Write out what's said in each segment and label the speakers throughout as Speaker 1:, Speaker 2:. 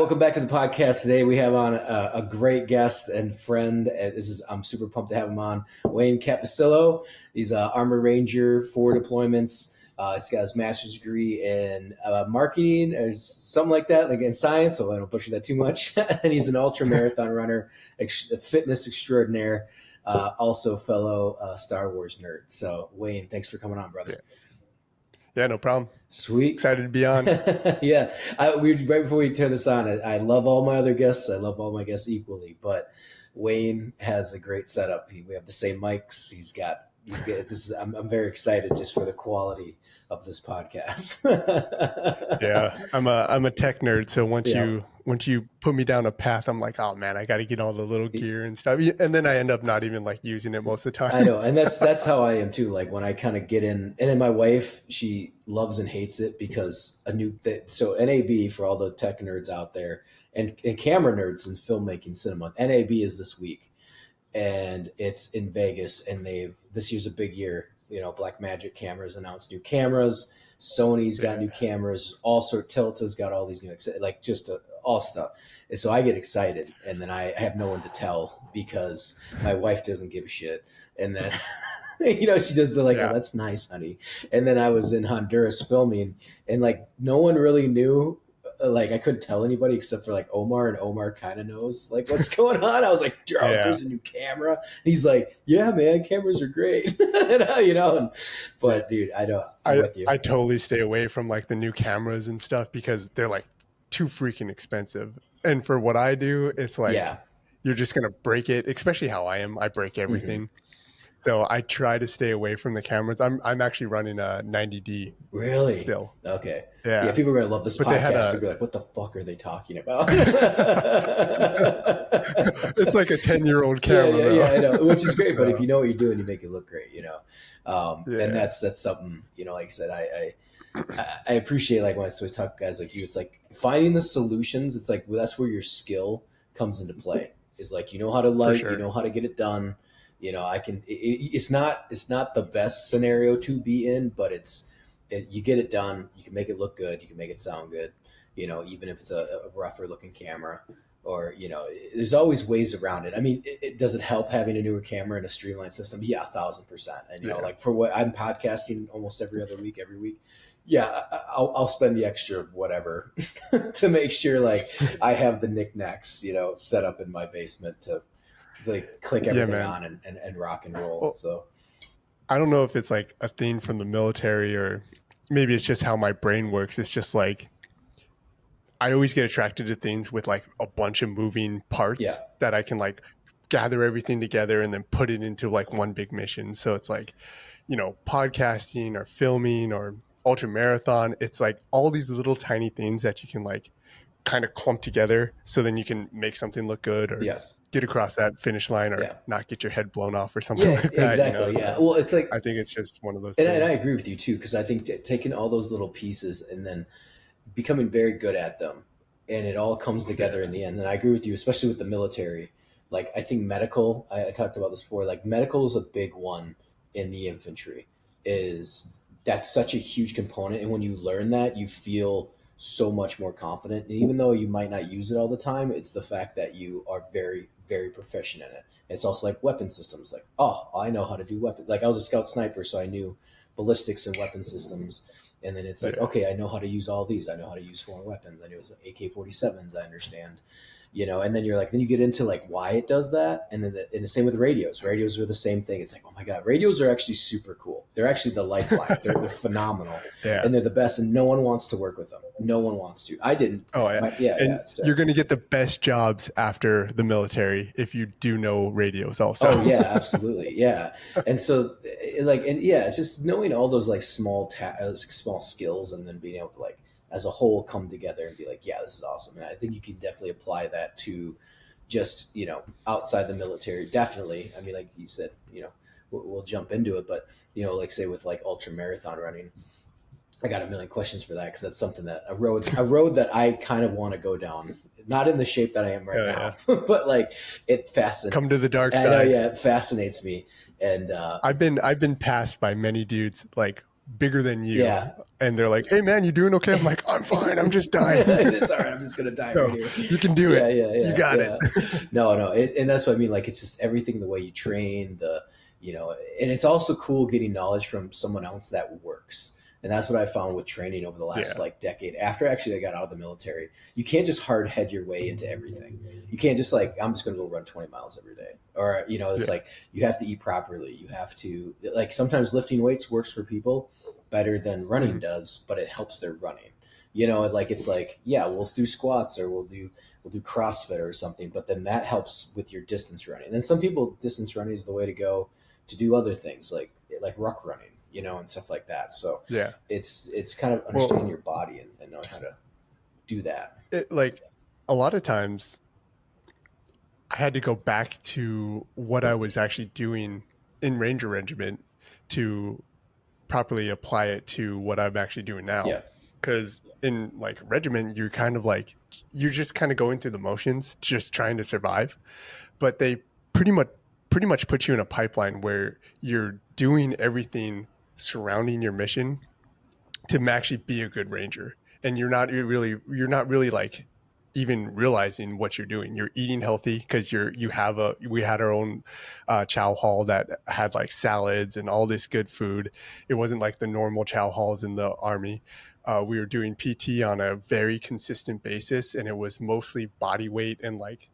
Speaker 1: welcome back to the podcast. Today we have on a great guest and friend. I'm super pumped to have him on. Wayne Capacillo. He's an Army Ranger, 4 deployments. He's got his master's degree in marketing or something like that, like in science. So I don't butcher that too much. And he's an ultra marathon runner, fitness extraordinaire, also fellow Star Wars nerd. So Wayne, thanks for coming on, brother.
Speaker 2: Yeah, no problem.
Speaker 1: Sweet.
Speaker 2: Excited to be on.
Speaker 1: Yeah. Right before we turn this on, I love all my other guests. I love all my guests equally, but Wayne has a great setup. We have the same mics. I'm very excited just for the quality of this podcast.
Speaker 2: Yeah, I'm a tech nerd. So once you put me down a path, I'm like, oh man, I got to get all the little gear and stuff. And then I end up not even like using it most of the time.
Speaker 1: I know. And that's how I am too. Like when I kind of get in, and then my wife, she loves and hates it because so NAB, for all the tech nerds out there and camera nerds in filmmaking cinema, NAB is this week and it's in Vegas, and this year's a big year. You know, Blackmagic cameras announced new cameras. Sony's got new cameras. Tilta's got all these new, like just all stuff. And so I get excited, and then I have no one to tell because my wife doesn't give a shit. And then, she does oh, that's nice, honey. And then I was in Honduras filming, and like no one really knew. Like I couldn't tell anybody except for like Omar, and Omar kind of knows like what's going on. I was like, there's a new camera. And he's like, yeah, man, cameras are great. But dude, I'm with you.
Speaker 2: I totally stay away from like the new cameras and stuff because they're like too freaking expensive. And for what I do, it's like, you're just going to break it, especially how I am. I break everything. Mm-hmm. So I try to stay away from the cameras. I'm actually running a 90D.
Speaker 1: Really?
Speaker 2: Still.
Speaker 1: Okay.
Speaker 2: Yeah.
Speaker 1: People are going to love this podcast. They'll be like, what the fuck are they talking about?
Speaker 2: It's like a 10-year-old camera.
Speaker 1: Yeah, I know, which is great. But if you know what you're doing, you make it look great, And that's something, like I said, I appreciate like when I talk to guys like you, it's like finding the solutions. It's like, that's where your skill comes into play. Is like, how to light, you know how to get it done. It's not the best scenario to be in, but you get it done. You can make it look good. You can make it sound good, even if it's a rougher looking camera or, there's always ways around it. I mean, does it help having a newer camera and a streamlined system? Yeah, 1,000%. And, like for what I'm podcasting almost every week. Yeah, I'll spend the extra whatever to make sure like I have the knickknacks, set up in my basement to like click everything on and rock and roll. Well, so
Speaker 2: I don't know if it's like a thing from the military or maybe it's just how my brain works. It's just like I always get attracted to things with like a bunch of moving parts that I can like gather everything together and then put it into like one big mission. So it's like, podcasting or filming or ultra marathon. It's like all these little tiny things that you can like kind of clump together so then you can make something look good or get across that finish line or not get your head blown off or something like that.
Speaker 1: Exactly. So well, it's like,
Speaker 2: I think it's just one of those things.
Speaker 1: And I agree with you too, because I think taking all those little pieces and then becoming very good at them and it all comes together in the end. And I agree with you, especially with the military. Like I think medical, I talked about this before, like medical is a big one in the infantry. That's such a huge component. And when you learn that, you feel so much more confident. And even though you might not use it all the time, it's the fact that you are very, very proficient in it. It's also like weapon systems. Like, oh, I know how to do weapons. Like I was a scout sniper, so I knew ballistics and weapon systems. And then it's like, okay, I know how to use all these. I know how to use foreign weapons. I knew it was like AK-47s. I understand, and then you're like, then you get into like why it does that. And then the same with radios. Radios are the same thing. It's like, oh my God, radios are actually super cool. They're actually the lifeline. They're phenomenal. And they're the best. And no one wants to work with them. No one wants to. I didn't.
Speaker 2: Oh yeah. You're going to get the best jobs after the military if you do know radios also.
Speaker 1: Oh yeah, absolutely. Yeah. And so it's just knowing all those like small skills and then being able to like, as a whole come together and be like, yeah, this is awesome. And I think you can definitely apply that to just, outside the military. Definitely. I mean, like you said, we'll jump into it, but, like say with like ultra marathon running, I got a million questions for that. Cause that's something that a road that I kind of want to go down, not in the shape that I am right now, but like it fascinates.
Speaker 2: Come to the dark side.
Speaker 1: It fascinates me. And
Speaker 2: I've been passed by many dudes like bigger than you,
Speaker 1: Yeah.
Speaker 2: and they're like, "Hey man, you doing okay?" I'm like, "I'm fine. I'm just dying."
Speaker 1: It's all right. I'm just gonna die right
Speaker 2: So
Speaker 1: here.
Speaker 2: you can do
Speaker 1: Yeah,
Speaker 2: it.
Speaker 1: yeah,
Speaker 2: You
Speaker 1: yeah,
Speaker 2: got it.
Speaker 1: yeah. No, and that's what I mean. Like, it's just everything, the way you train, and it's also cool getting knowledge from someone else that works. And that's what I found with training over the last
Speaker 2: Yeah.
Speaker 1: like decade. After actually I got out of the military, you can't just hard head your way into everything. You can't just like, I'm just going to go run 20 miles every day. Or, it's
Speaker 2: Yeah.
Speaker 1: like you have to eat properly. You have to, like, sometimes lifting weights works for people better than running
Speaker 2: Mhm.
Speaker 1: does, but it helps their running. Like it's like, yeah, we'll do squats or we'll do CrossFit or something, but then that helps with your distance running. And then some people, distance running is the way to go to do other things like ruck running, and stuff like that. So
Speaker 2: Yeah.
Speaker 1: it's kind of understanding
Speaker 2: Well,
Speaker 1: your body and knowing how to do that.
Speaker 2: like a lot of times I had to go back to what I was actually doing in Ranger Regiment to properly apply it to what I'm actually doing now.
Speaker 1: Yeah.
Speaker 2: Because in like regiment, you're kind of like, you're just kind of going through the motions, just trying to survive. But they pretty much pretty much put you in a pipeline where you're doing everything surrounding your mission to actually be a good ranger, and you're not really like even realizing what you're doing. You're eating healthy because we had our own chow hall that had like salads and all this good food. It wasn't like the normal chow halls in the army. We were doing PT on a very consistent basis, and it was mostly body weight and like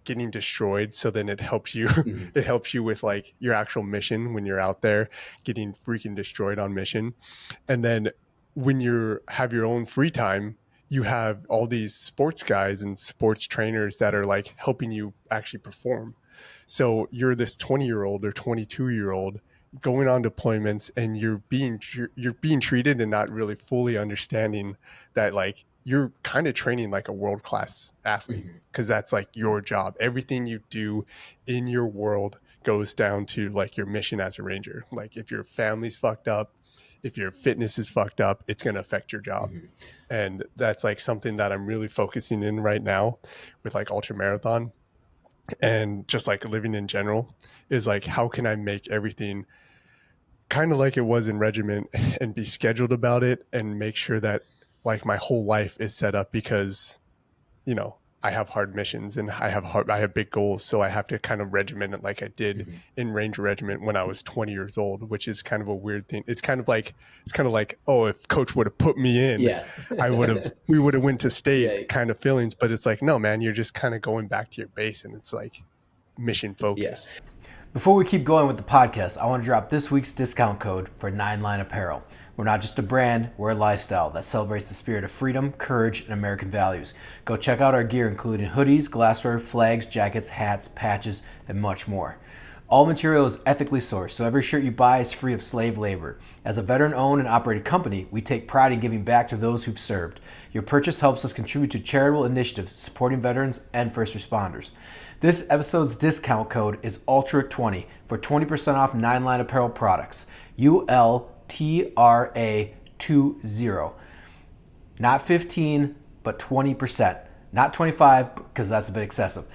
Speaker 2: getting destroyed. So then it helps you
Speaker 1: Mhm.
Speaker 2: it helps you with like your actual mission when you're out there getting freaking destroyed on mission. And then when you have your own free time, you have all these sports guys and sports trainers that are like helping you actually perform. So you're this 20-year-old or 22-year-old going on deployments, and you're being treated and not really fully understanding that like you're kind of training like a world-class athlete,
Speaker 1: Mhm.
Speaker 2: because that's like your job. Everything you do in your world goes down to like your mission as a ranger. Like if your family's fucked up, if your fitness is fucked up, it's going to affect your job.
Speaker 1: Mhm.
Speaker 2: And that's like something that I'm really focusing in right now with like ultra marathon and just like living in general, is like, how can I make everything kind of like it was in regiment and be scheduled about it and make sure that like my whole life is set up, because I have hard missions and I have big goals, so I have to kind of regiment it like I did
Speaker 1: Mhm.
Speaker 2: in Ranger Regiment when I was 20 years old, which is kind of a weird thing. It's kind of like, oh, if coach would have put me in,
Speaker 1: Yeah.
Speaker 2: we would have went to state
Speaker 1: Yeah.
Speaker 2: kind of feelings. But it's like, no man, you're just kind of going back to your base, and it's like mission
Speaker 1: Yeah.
Speaker 2: focused.
Speaker 1: Before we keep going with the podcast, I want to drop this week's discount code for 9line Apparel. We're not just a brand, we're a lifestyle that celebrates the spirit of freedom, courage, and American values. Go check out our gear, including hoodies, glassware, flags, jackets, hats, patches, and much more. All material is ethically sourced, so every shirt you buy is free of slave labor. As a veteran-owned and operated company, we take pride in giving back to those who've served. Your purchase helps us contribute to charitable initiatives supporting veterans and first responders. This episode's discount code is ULTRA20 for 20% off 9line Apparel products. ULTRA20. Not 15, but 20%. Not 25, because that's a bit excessive.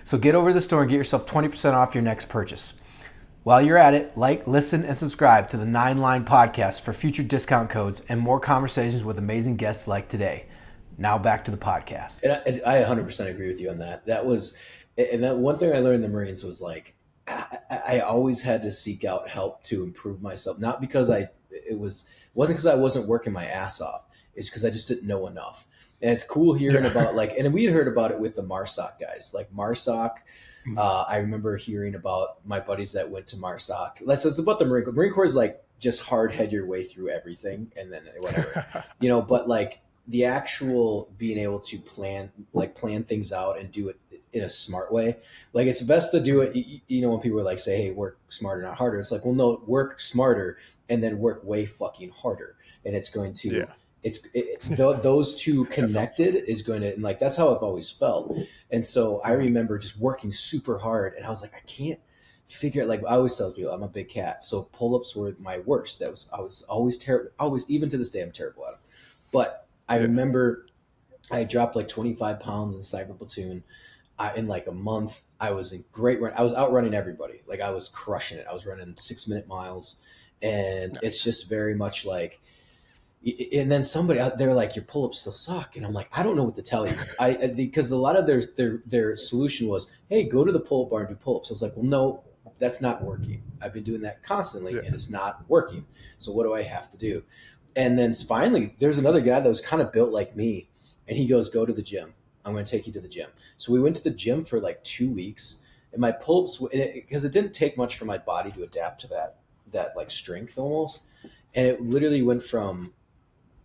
Speaker 1: So get over to the store and get yourself 20% off your next purchase. While you're at it, like, listen, and subscribe to the 9line podcast for future discount codes and more conversations with amazing guests like today. Now back to the podcast. And I 100% agree with you on that. That one thing I learned in the Marines was like, I always had to seek out help to improve myself. Not because it wasn't because I wasn't working my ass off. It's because I just didn't know enough. And it's cool hearing
Speaker 2: Yeah.
Speaker 1: about and we had heard about it with the MARSOC guys, like MARSOC. I remember hearing about my buddies that went to MARSOC. It's about the Marine Corps. Marine Corps is like just hard head your way through everything and then whatever, but like the actual being able to plan things out and do it in a smart way. Like it's best to do it, when people are like, say, hey, work smarter, not harder. It's like, well, no, work smarter and then work way fucking harder. And it's going to,
Speaker 2: Yeah.
Speaker 1: those two
Speaker 2: That's
Speaker 1: connected
Speaker 2: awesome.
Speaker 1: is going to, and like, that's how I've always felt. And so I
Speaker 2: Mhm.
Speaker 1: remember just working super hard and I was like, I can't figure it. Like I always tell people, I'm a big cat. So pull-ups were my worst. I was always terrible. Always, even to this day, I'm terrible at them. But I
Speaker 2: Yeah.
Speaker 1: remember I dropped like 25 pounds in sniper platoon. In like a month, I was in great run. I was outrunning everybody. Like I was crushing it. I was running 6-minute miles, And it's
Speaker 2: Nice.
Speaker 1: just very much like, and then somebody out there like, your pull-ups still suck, and I'm like, I don't know what to tell you. Because a lot of their solution was, hey, go to the pull-up bar and do pull-ups. I was like, well, no, that's not working. I've been doing that constantly
Speaker 2: Yeah.
Speaker 1: and it's not working. So what do I have to do? And then finally there's another guy that was kind of built like me, and he goes, go to the gym. I'm going to take you to the gym. So we went to the gym for like 2 weeks, and my pull-ups, because it didn't take much for my body to adapt to that like strength almost. And it literally went from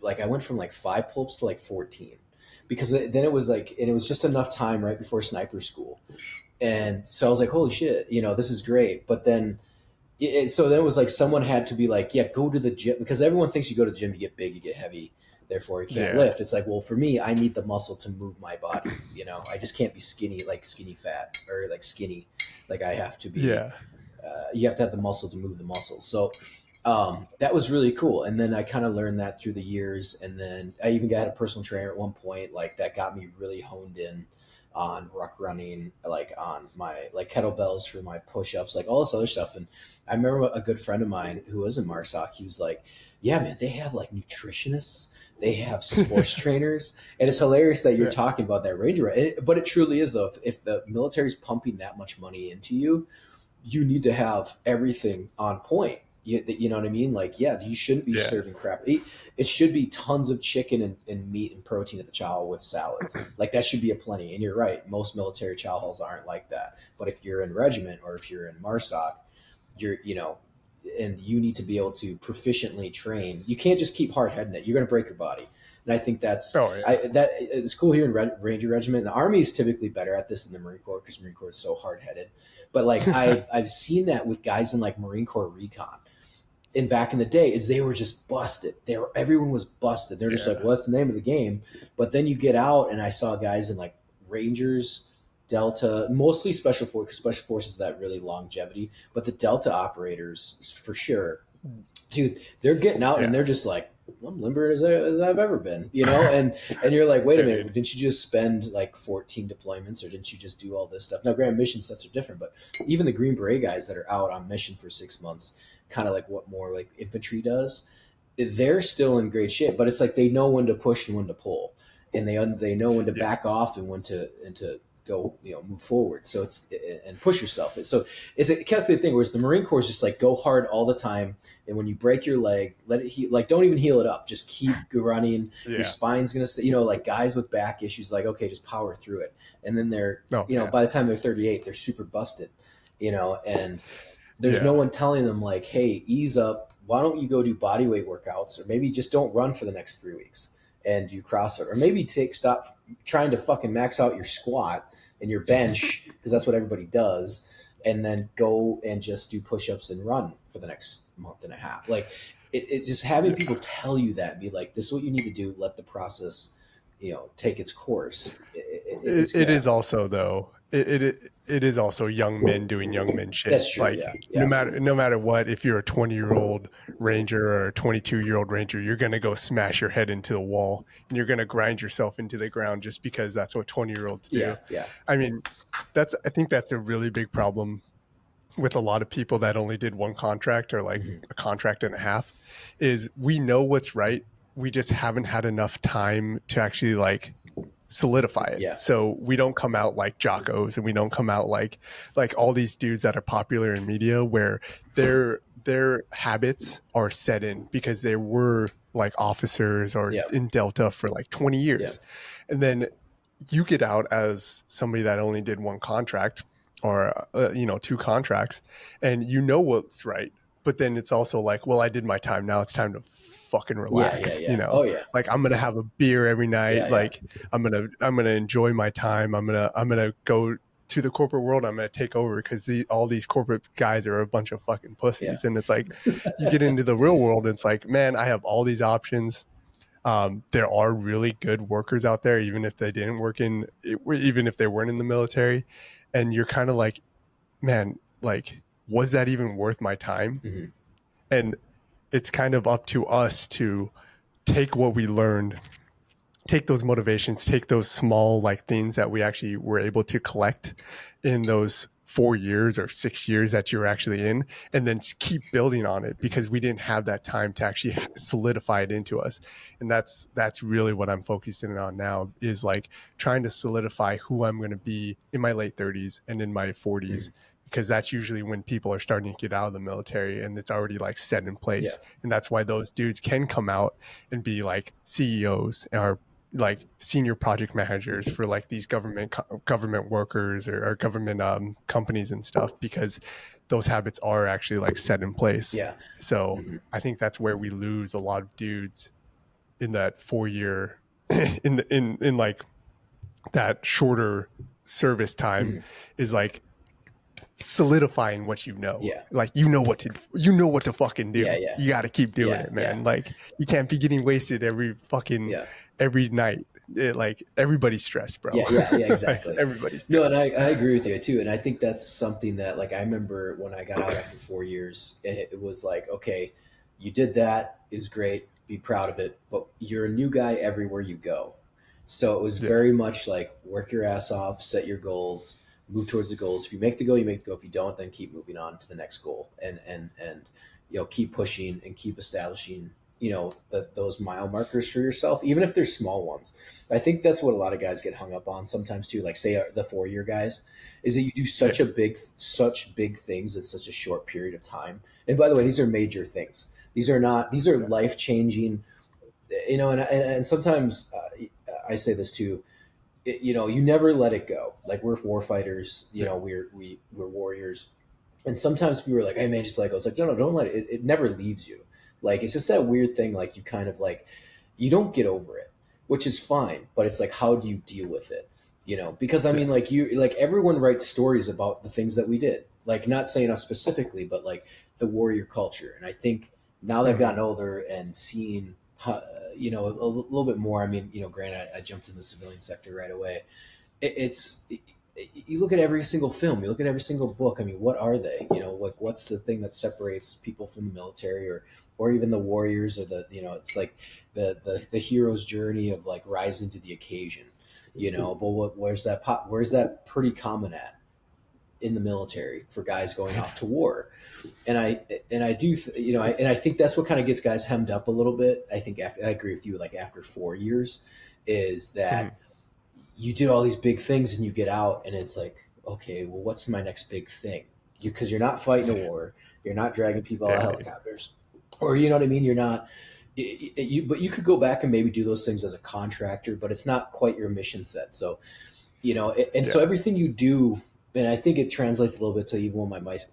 Speaker 1: like, I went from like 5 pull-ups to like 14, because then it was like, and it was just enough time right before sniper school. And so I was like, holy shit, this is great. But then so then it was like, someone had to be like, yeah, go to the gym, because everyone thinks you go to the gym, you get big, you get heavy, therefore you can't
Speaker 2: Yeah.
Speaker 1: lift. It's like, well, for me, I need the muscle to move my body. I just can't be skinny, like skinny fat, or like skinny, like I have to be.
Speaker 2: Yeah.
Speaker 1: You have to have the muscle to move the muscle. So that was really cool. And then I kind of learned that through the years. And then I even got a personal trainer at one point, like that got me really honed in on ruck running, like on my like kettlebells for my push-ups, like all this other stuff. And I remember a good friend of mine who was in Marsoc, he was like, yeah, man, they have like nutritionists, they have sports trainers. And it's hilarious that you're
Speaker 2: Yeah.
Speaker 1: talking about that ranger, but it truly is though. If the military's pumping that much money into you, you need to have everything on point. You know what I mean? Like, yeah, you shouldn't be
Speaker 2: Yeah.
Speaker 1: serving crap. It should be tons of chicken and meat and protein at the chow with salads. Like, that should be a plenty. And you're right, most military chow halls aren't like that. But if you're in regiment or if you're in MARSOC, and you need to be able to proficiently train. You can't just keep hard heading it. You're going to break your body. And I think
Speaker 2: Oh yeah.
Speaker 1: that it's cool here in Ranger Regiment. The Army is typically better at this than the Marine Corps, because Marine Corps is so hard headed. But like, I've seen that with guys in like Marine Corps recon. And back in the day, is they were just busted. Everyone was busted. They're just like,
Speaker 2: Yeah.
Speaker 1: well, that's the name of the game. But then you get out, and I saw guys in like Rangers, Delta, mostly Special Forces. Special Forces, that really longevity, but the Delta operators for sure, dude, they're getting out and
Speaker 2: Yeah.
Speaker 1: they're just like, I'm limber as I've ever been, and you're like, wait a minute,
Speaker 2: Dude.
Speaker 1: didn't you just spend like 14 deployments, or didn't you just do all this stuff? Now, granted, mission sets are different, but even the Green Beret guys that are out on mission for 6 months, kind of like what more like infantry does, they're still in great shape. But it's like, they know when to push and when to pull, and they know when to
Speaker 2: Yeah.
Speaker 1: back off and when to go, move forward. So it's, and push yourself. So it's a calculated thing. Whereas the Marine Corps is just like, go hard all the time, and when you break your leg, let it heal. Like, don't even heal it up. Just keep running. Your
Speaker 2: Yeah.
Speaker 1: spine's gonna stay. Like guys with back issues, like, okay, just power through it. And then they're,
Speaker 2: Oh yeah.
Speaker 1: by the time they're 38, they're super busted. And there's no
Speaker 2: Yeah.
Speaker 1: one telling them like, hey, ease up. Why don't you go do body weight workouts, or maybe just don't run for the next 3 weeks and do CrossFit, or maybe stop trying to fucking max out your squat and your bench, because that's what everybody does, and then go and just do push-ups and run for the next month and a half. Like, it's just having
Speaker 2: Yeah.
Speaker 1: people tell you that and be like, this is what you need to do. Let the process, take its course. It's
Speaker 2: It
Speaker 1: good.
Speaker 2: is also though. It is also young men doing young men shit.
Speaker 1: That's true.
Speaker 2: Like
Speaker 1: Yeah.
Speaker 2: no
Speaker 1: Yeah.
Speaker 2: matter what, if you're a 20-year-old ranger or a 22-year-old ranger, you're gonna go smash your head into the wall and you're gonna grind yourself into the ground just because that's what 20-year-olds do.
Speaker 1: Yeah. Yeah.
Speaker 2: I mean, I think that's a really big problem with a lot of people that only did one contract or like
Speaker 1: Mm-hmm.
Speaker 2: a contract and a half. Is we know what's right, we just haven't had enough time to actually like solidify it.
Speaker 1: Yeah.
Speaker 2: So we don't come out like Jockos, and we don't come out like all these dudes that are popular in media where their habits are set in because they were like officers or
Speaker 1: Yeah.
Speaker 2: in Delta for like 20
Speaker 1: Yeah.
Speaker 2: years. And then you get out as somebody that only did one contract or two contracts, and you know what's right, but then it's also like, well, I did my time, now it's time to fucking relax.
Speaker 1: Yeah. Oh yeah.
Speaker 2: Like I'm gonna have a beer every night.
Speaker 1: Yeah.
Speaker 2: Like I'm gonna enjoy my time. I'm gonna go to the corporate world. I'm gonna take over because all these corporate guys are a bunch of fucking pussies.
Speaker 1: Yeah.
Speaker 2: And it's like you get into the real world, and it's like, man, I have all these options. There are really good workers out there, even if they didn't even if they weren't in the military, and you're kind of like, man, like, was that even worth my time?
Speaker 1: Mm-hmm.
Speaker 2: And it's kind of up to us to take what we learned, take those motivations, take those small like things that we actually were able to collect in those 4 years or 6 years that you're actually in, and then keep building on it, because we didn't have that time to actually solidify it into us. And that's really what I'm focusing on now, is like trying to solidify who I'm going to be in my late 30s and in my 40s, because that's usually when people are starting to get out of the military and it's already like set in
Speaker 1: Yeah.
Speaker 2: place. And that's why those dudes can come out and be like CEOs or like senior project managers for like these government workers, or government companies and stuff, because those habits are actually like set in place.
Speaker 1: Yeah.
Speaker 2: So
Speaker 1: Mm-hmm.
Speaker 2: I think that's where we lose a lot of dudes in that 4 year in like that shorter service time,
Speaker 1: Mm-hmm.
Speaker 2: is like solidifying what
Speaker 1: Yeah.
Speaker 2: like what to fucking
Speaker 1: Yeah.
Speaker 2: do.
Speaker 1: Yeah.
Speaker 2: You got to keep doing
Speaker 1: Yeah.
Speaker 2: it,
Speaker 1: Yeah.
Speaker 2: man. Like you can't be getting wasted
Speaker 1: Yeah.
Speaker 2: every night. Like everybody's stressed, bro.
Speaker 1: Yeah, yeah, yeah,
Speaker 2: Like
Speaker 1: exactly.
Speaker 2: everybody's
Speaker 1: No, and I
Speaker 2: stressed.
Speaker 1: agree with you too. And I think that's something that, like, I remember when I got out after 4 years, it was like, okay, you did that. It was great. Be proud of it. But you're a new guy everywhere you go. So it was
Speaker 2: Yeah.
Speaker 1: very much like work your ass off, set your goals, move towards the goals. If you make the goal, you make the goal. If you don't, then keep moving on to the next goal, and keep pushing and keep establishing those mile markers for yourself, even if they're small ones. I think that's what a lot of guys get hung up on sometimes too. Like, say the 4 year guys, is that you do
Speaker 2: Yeah.
Speaker 1: such big things in such a short period of time. And by the way, these are major things. These are
Speaker 2: Yeah.
Speaker 1: life changing. And sometimes I say this too. You never let it go. Like, we're war fighters.
Speaker 2: Yeah.
Speaker 1: We're warriors. And sometimes people are like, "Hey man, just let go." It's like, no, don't let it. It never leaves you. Like, it's just that weird thing. Like, you kind of like, you don't get over it, which is fine. But it's like, how do you deal with it? Because I
Speaker 2: Yeah.
Speaker 1: mean, like everyone writes stories about the things that we did. Like, not saying us specifically, but like the warrior culture. And I think now that I've
Speaker 2: Mm-hmm.
Speaker 1: gotten older and seen, a little bit more. I mean, granted, I jumped in the civilian sector right away. You look at every single film, you look at every single book. I mean, what are they? Like, what's the thing that separates people from the military, or even the warriors, or it's like the hero's journey of like rising to the occasion. But where's that pretty common at in the military for guys going off to war? And I do and I think that's what kind of gets guys hemmed up a little bit. I think I agree with you. Like, after 4 years, is
Speaker 2: Mm-hmm.
Speaker 1: that you did all these big things and you get out and it's like, okay, well, what's my next big thing? Because you're not fighting a war, you're not dragging people out of
Speaker 2: Yeah, dude.
Speaker 1: helicopters, or you know what I mean. You're not. But you could go back and maybe do those things as a contractor, but it's not quite your mission set. So and so
Speaker 2: Yeah.
Speaker 1: everything you do, and I think it translates a little bit to even when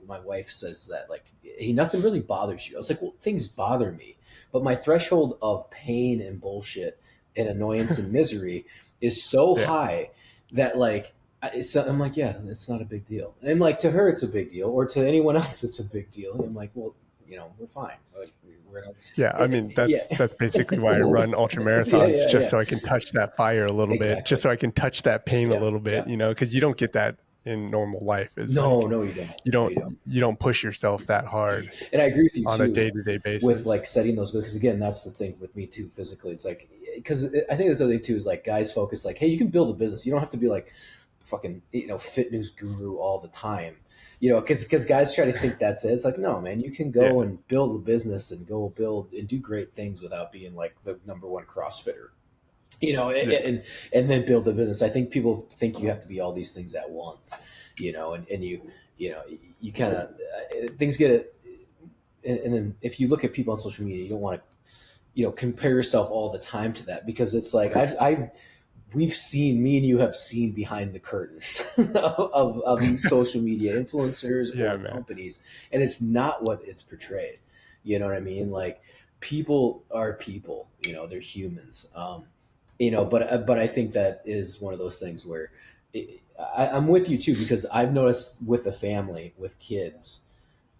Speaker 1: my wife says that, like, hey, nothing really bothers you. I was like, well, things bother me, but my threshold of pain and bullshit and annoyance and misery is so
Speaker 2: Yeah.
Speaker 1: high that, like, I'm like, yeah, it's not a big deal. And like, to her, it's a big deal, or to anyone else, it's a big deal. And I'm like, well, we're fine. Like, we're not,
Speaker 2: Yeah. I mean,
Speaker 1: yeah,
Speaker 2: that's basically why I run ultra
Speaker 1: yeah,
Speaker 2: marathons,
Speaker 1: yeah,
Speaker 2: just
Speaker 1: yeah,
Speaker 2: so I can touch that fire a little bit, just
Speaker 1: exactly.
Speaker 2: so I can touch that pain a
Speaker 1: Yeah,
Speaker 2: little
Speaker 1: yeah.
Speaker 2: bit, because you don't get that in normal life. It's
Speaker 1: No,
Speaker 2: like
Speaker 1: no, you don't.
Speaker 2: you
Speaker 1: No,
Speaker 2: don't
Speaker 1: you don't.
Speaker 2: you don't push yourself that hard
Speaker 1: And I agree with you
Speaker 2: on a
Speaker 1: too,
Speaker 2: day-to-day
Speaker 1: with
Speaker 2: basis.
Speaker 1: like setting those goals. Because again, that's the thing with me too, physically. It's like, because I think this other thing too is like, guys focus like, hey, you can build a business. You don't have to be like fucking fitness guru all the time. Because guys try to think that's it. It's like, no, man, you can
Speaker 2: Yeah.
Speaker 1: go and build a business and go build and do great things without being like the number one CrossFitter.
Speaker 2: Yeah.
Speaker 1: And then build a business. I think people think you have to be all these things at once. And you kind of things get it. And then if you look at people on social media, you don't want to compare yourself all the time to that, because it's like we've seen, me and you have seen behind the curtain of social media influencers
Speaker 2: Yeah,
Speaker 1: or
Speaker 2: man.
Speaker 1: companies, and it's not what it's portrayed. You know what I mean? Like, people are people. They're humans. But I think that is one of those things where I'm with you too, because I've noticed with a family with kids,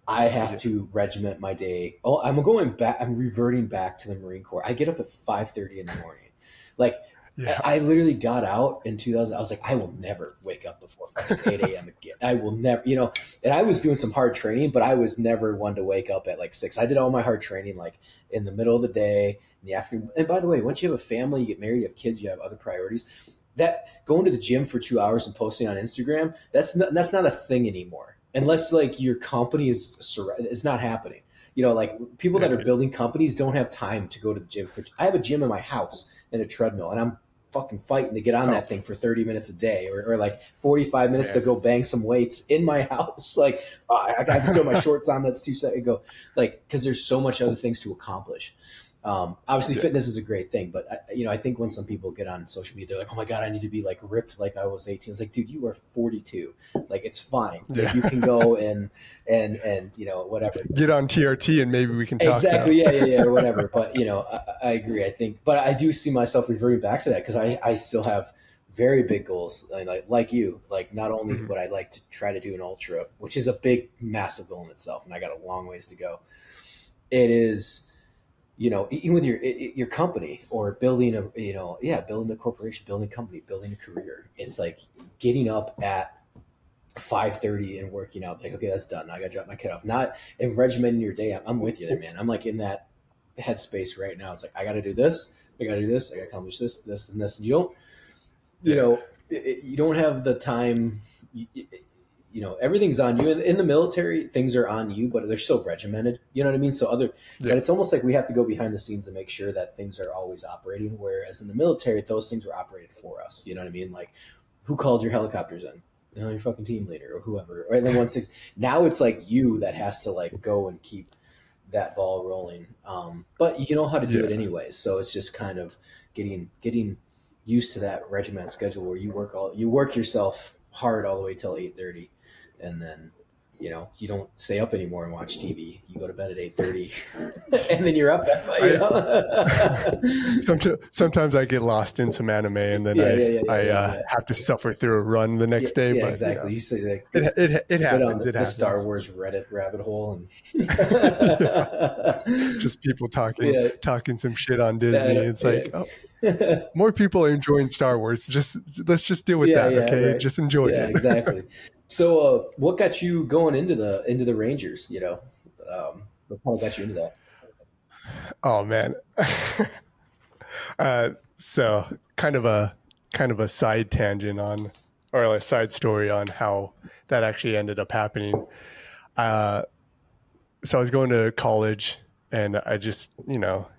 Speaker 1: I have
Speaker 2: Yeah.
Speaker 1: to regiment my day. Oh, I'm going back. I'm reverting back to the Marine Corps. I get up at 5:30 in the morning. Like,
Speaker 2: Yeah.
Speaker 1: I literally got out in 2000. I was like, I will never wake up before fucking 8 a.m. again. I will never, And I was doing some hard training, but I was never one to wake up at like 6. I did all my hard training like in the middle of the day, in the afternoon. And by the way, once you have a family, you get married, you have kids, you have other priorities. that going to the gym for 2 hours and posting on Instagram, that's not a thing anymore. Unless like your company is not happening. Like people that are building companies don't have time to go to the gym. I have a gym in my house and a treadmill, and I'm fucking fighting to get on that thing for 30 minutes a day, or like 45 minutes to go bang some weights in my house. Like, I got to put my shorts on. That's 2 seconds ago. Like, because there's so much other things to accomplish. Obviously, fitness is a great thing, but I think when some people get on social media, they're like, "Oh my god, I need to be like ripped like I was 18." It's like, dude, you are 42. Like, it's fine. Like, you can go and whatever.
Speaker 2: Get on TRT and maybe we can talk.
Speaker 1: Exactly. Now. Yeah, or whatever. But I agree. I think, but I do see myself reverting back to that because I still have very big goals, like you. Like, not only what I like to try to do an ultra, which is a big, massive goal in itself, and I got a long ways to go. It is. Even with your company or building building a corporation, building a company, building a career, it's like getting up at 5:30 and working out. Like, okay, that's done. I got to drop my kid off. Not in regimenting your day. I'm with you there, man. I'm like in that headspace right now. It's like, I got to do this. I got to do this. I got to accomplish this, and this. And you don't have the time. Everything's on you. In the military, things are on you, but they're still regimented. You know what I mean? But it's almost like we have to go behind the scenes and make sure that things are always operating. Whereas in the military, those things were operated for us. You know what I mean? Like, who called your helicopters in? Your fucking team leader or whoever. Right? And then 1-6. Now it's like you that has to like go and keep that ball rolling. But you know how to do it anyways. So it's just kind of getting used to that regimented schedule where you work yourself hard all the way till 8:30. And then, you don't stay up anymore and watch TV. You go to bed at 8:30 and then you're up at
Speaker 2: 5. Sometimes I get lost in some anime and then I have to suffer through a run the next day.
Speaker 1: Yeah,
Speaker 2: but,
Speaker 1: exactly. You say like,
Speaker 2: it happens.
Speaker 1: The Star Wars Reddit rabbit hole and
Speaker 2: just people talking some shit on Disney. It's like, more people are enjoying Star Wars. Let's just deal with that, okay? Right. Just enjoy it.
Speaker 1: Exactly. So, what got you going into the Rangers? What kind of got you into that?
Speaker 2: Oh man. So kind of a side tangent or a side story on how that actually ended up happening. So I was going to college, and I just,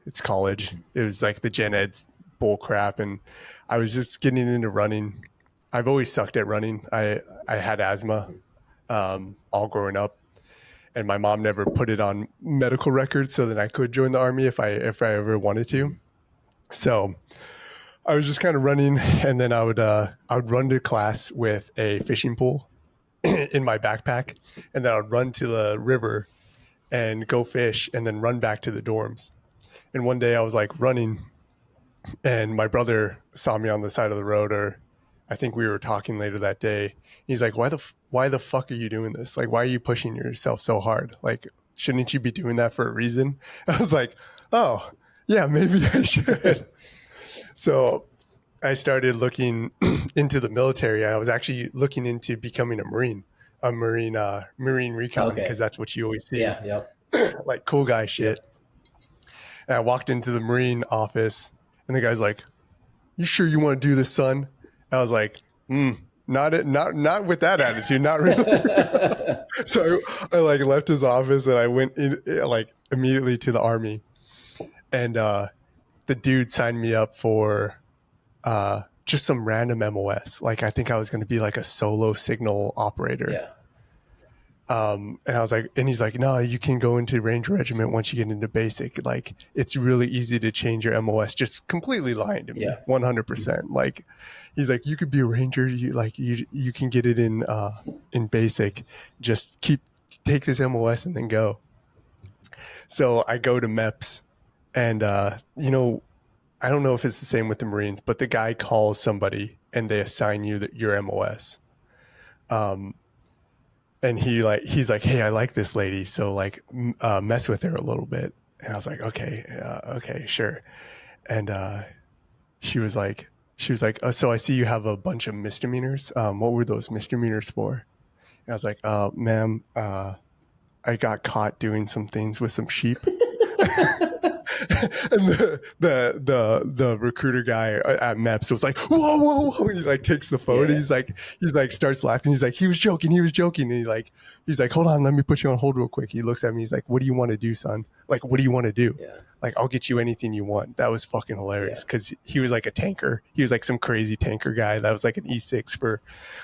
Speaker 2: it's college. It was like the gen ed bull crap, and I was just getting into running. I've always sucked at running. I had asthma all growing up, and my mom never put it on medical records so that I could join the Army if I ever wanted to. So I was just kind of running, and then I would run to class with a fishing pole in my backpack, and then I'd run to the river and go fish, and then run back to the dorms. And one day I was like running, and my brother saw me on the side of the road, or I think we were talking later that day. He's like, why the fuck are you doing this? Like, why are you pushing yourself so hard? Like, shouldn't you be doing that for a reason? I was like, oh, yeah, maybe I should. So I started looking into the military. I was actually looking into becoming a Marine recon, because that's what you always see.
Speaker 1: Yeah.
Speaker 2: Like cool guy shit. And I walked into the Marine office, and the guy's like, you sure you want to do this, son? I was like, not with that attitude, not really. So I like left his office, and I went in like immediately to the Army, and the dude signed me up for just some random MOS. Like, I think I was going to be like a solo signal operator.
Speaker 1: Yeah.
Speaker 2: And I was like, and he's like, no, you can go into Ranger Regiment once you get into basic. Like, it's really easy to change your MOS. Just completely lying to me, 100%. Like, he's like, you could be a Ranger. You can get it in basic. Just take this MOS and then go. So I go to MEPS, and I don't know if it's the same with the Marines, but the guy calls somebody and they assign you your MOS. And he's like, hey, I like this lady, so like mess with her a little bit. And I was like, okay, sure. And she was like, so I see you have a bunch of misdemeanors. What were those misdemeanors for? And I was like, ma'am, I got caught doing some things with some sheep. And the recruiter guy at MEPS was like, whoa, whoa, whoa. And he like takes the phone.
Speaker 1: Yeah.
Speaker 2: And he's like starts laughing. He's like, he was joking. And he's like, hold on, let me put you on hold real quick. He looks at me. He's like, what do you want to do, son? Like, what do you want to do?
Speaker 1: Yeah.
Speaker 2: Like, I'll get you anything you want. That was fucking hilarious
Speaker 1: Yeah.
Speaker 2: because he was like a tanker. He was like some crazy tanker guy that was like an E6 for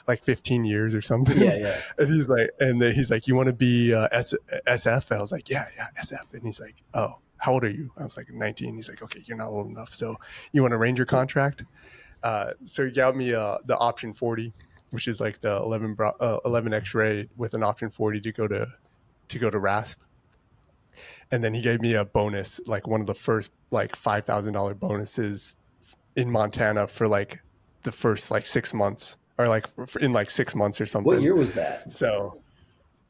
Speaker 2: like 15 years or something.
Speaker 1: Yeah. Yeah.
Speaker 2: And he's like, you want to be SF? And I was like, yeah, SF. And he's like, oh, how old are you? I was like 19. He's like, okay, you're not old enough. So you want a Ranger contract? So he got me the option 40, which is like the 11 X-ray with an option 40 to go to RASP. And then he gave me a bonus, like one of the first like $5,000 bonuses in Montana for like the first like 6 months, or like in like 6 months or something.
Speaker 1: What year was that?
Speaker 2: So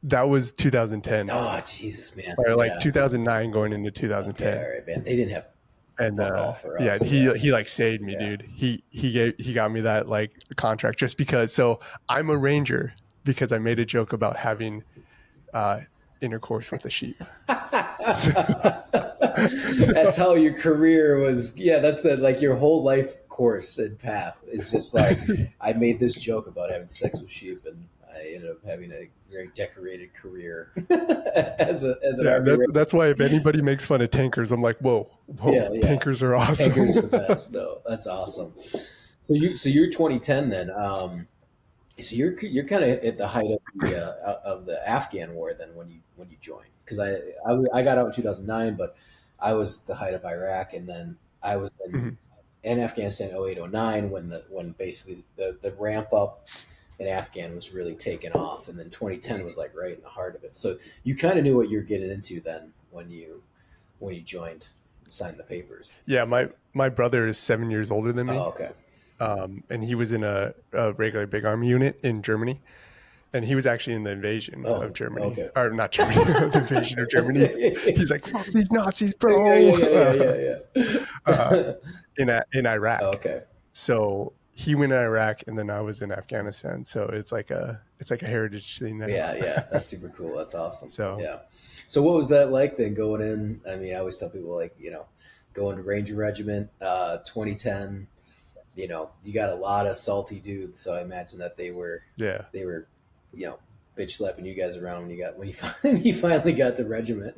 Speaker 2: that was 2010.
Speaker 1: Oh, Jesus, man.
Speaker 2: Or like 2009 going into 2010.
Speaker 1: Okay, all right, man. They didn't have
Speaker 2: And
Speaker 1: fuck all for
Speaker 2: yeah,
Speaker 1: us.
Speaker 2: he like saved me, dude. He got me that like contract just because. So I'm a Ranger because I made a joke about having intercourse with a sheep.
Speaker 1: That's how your career was. Yeah, that's the like your whole life course and path. It's just like I made this joke about having sex with sheep, and I ended up having a very decorated career as an Army Ranger.
Speaker 2: That's why if anybody makes fun of tankers, I'm like, whoa,
Speaker 1: Yeah.
Speaker 2: tankers are awesome.
Speaker 1: Tankers are the best. No, that's awesome. So you're 2010 then. So you're kind of at the height of the Afghan war then when you joined, because I got out in 2009, but I was at the height of Iraq, and then I was in Afghanistan 0809 when basically the ramp up in Afghan was really taken off, and then 2010 was like right in the heart of it. So you kind of knew what you're getting into then when you joined, signed the papers.
Speaker 2: Yeah, my brother is 7 years older than me.
Speaker 1: Oh, okay.
Speaker 2: And he was in a regular big army unit in Germany, and he was actually in the invasion of Germany,
Speaker 1: okay.
Speaker 2: or not Germany, the invasion of Germany. He's like, fuck these Nazis, bro. In Iraq.
Speaker 1: Okay.
Speaker 2: So he went to Iraq, and then I was in Afghanistan. So it's like a heritage thing now.
Speaker 1: Yeah, that's super cool. That's awesome.
Speaker 2: So
Speaker 1: yeah. So what was that like then going in? I mean, I always tell people like, going to Ranger Regiment, 2010. You got a lot of salty dudes, so I imagine that they were, bitch slapping you guys around when you finally got to regiment.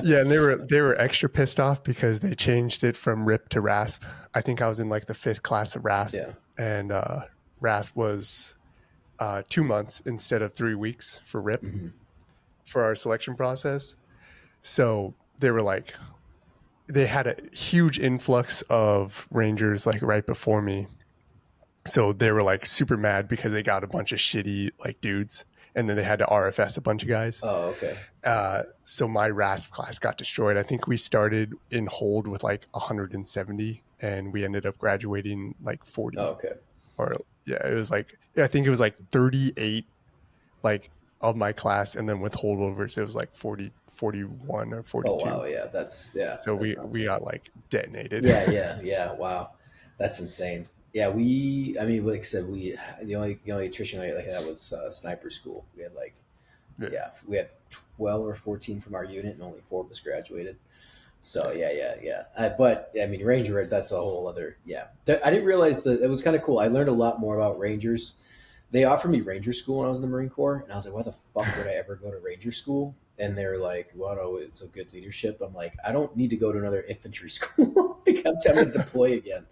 Speaker 2: Yeah, and they were extra pissed off because they changed it from RIP to RASP. I think I was in like the 5th class of RASP, and RASP was 2 months instead of 3 weeks for RIP for our selection process. So they were like, they had a huge influx of Rangers like right before me. So they were like super mad because they got a bunch of shitty like dudes, and then they had to RFS a bunch of guys.
Speaker 1: Oh, okay.
Speaker 2: So my RASP class got destroyed. I think we started in hold with like 170, and we ended up graduating like 40.
Speaker 1: Oh, okay.
Speaker 2: Or it was like, I think it was like 38 like of my class, and then with holdovers it was like 41 or 42.
Speaker 1: Oh wow, yeah,
Speaker 2: So we got like detonated.
Speaker 1: Yeah. Wow, that's insane. Yeah, like I said, the only attrition rate like that was sniper school. We had we had 12 or 14 from our unit, and only 4 of us graduated. So yeah. But I mean, Ranger, that's a whole other. Yeah, I didn't realize that it was kind of cool. I learned a lot more about Rangers. They offered me Ranger school when I was in the Marine Corps, and I was like, why the fuck would I ever go to Ranger school? And they're like, well, no, it's a good leadership. I'm like, I don't need to go to another infantry school. Like, I'm trying to deploy again.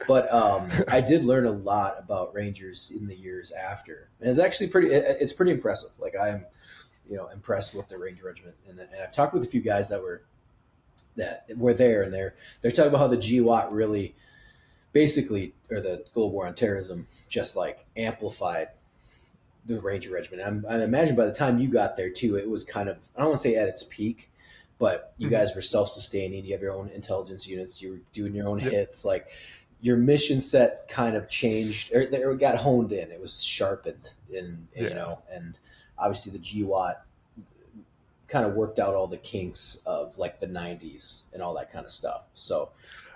Speaker 1: But I did learn a lot about Rangers in the years after. And it's actually it's pretty impressive. Like, I'm, impressed with the Ranger Regiment. And I've talked with a few guys that were there, and they're talking about how the GWAT really basically, or the Global War on Terrorism, just like amplified the Ranger Regiment. I imagine by the time you got there too, it was kind of, I don't want to say at its peak, but you guys were self-sustaining. You have your own intelligence units. You were doing your own hits. Like, your mission set kind of changed, or it got honed in. It was sharpened and obviously the GWAT kind of worked out all the kinks of like the 90s and all that kind of stuff. So,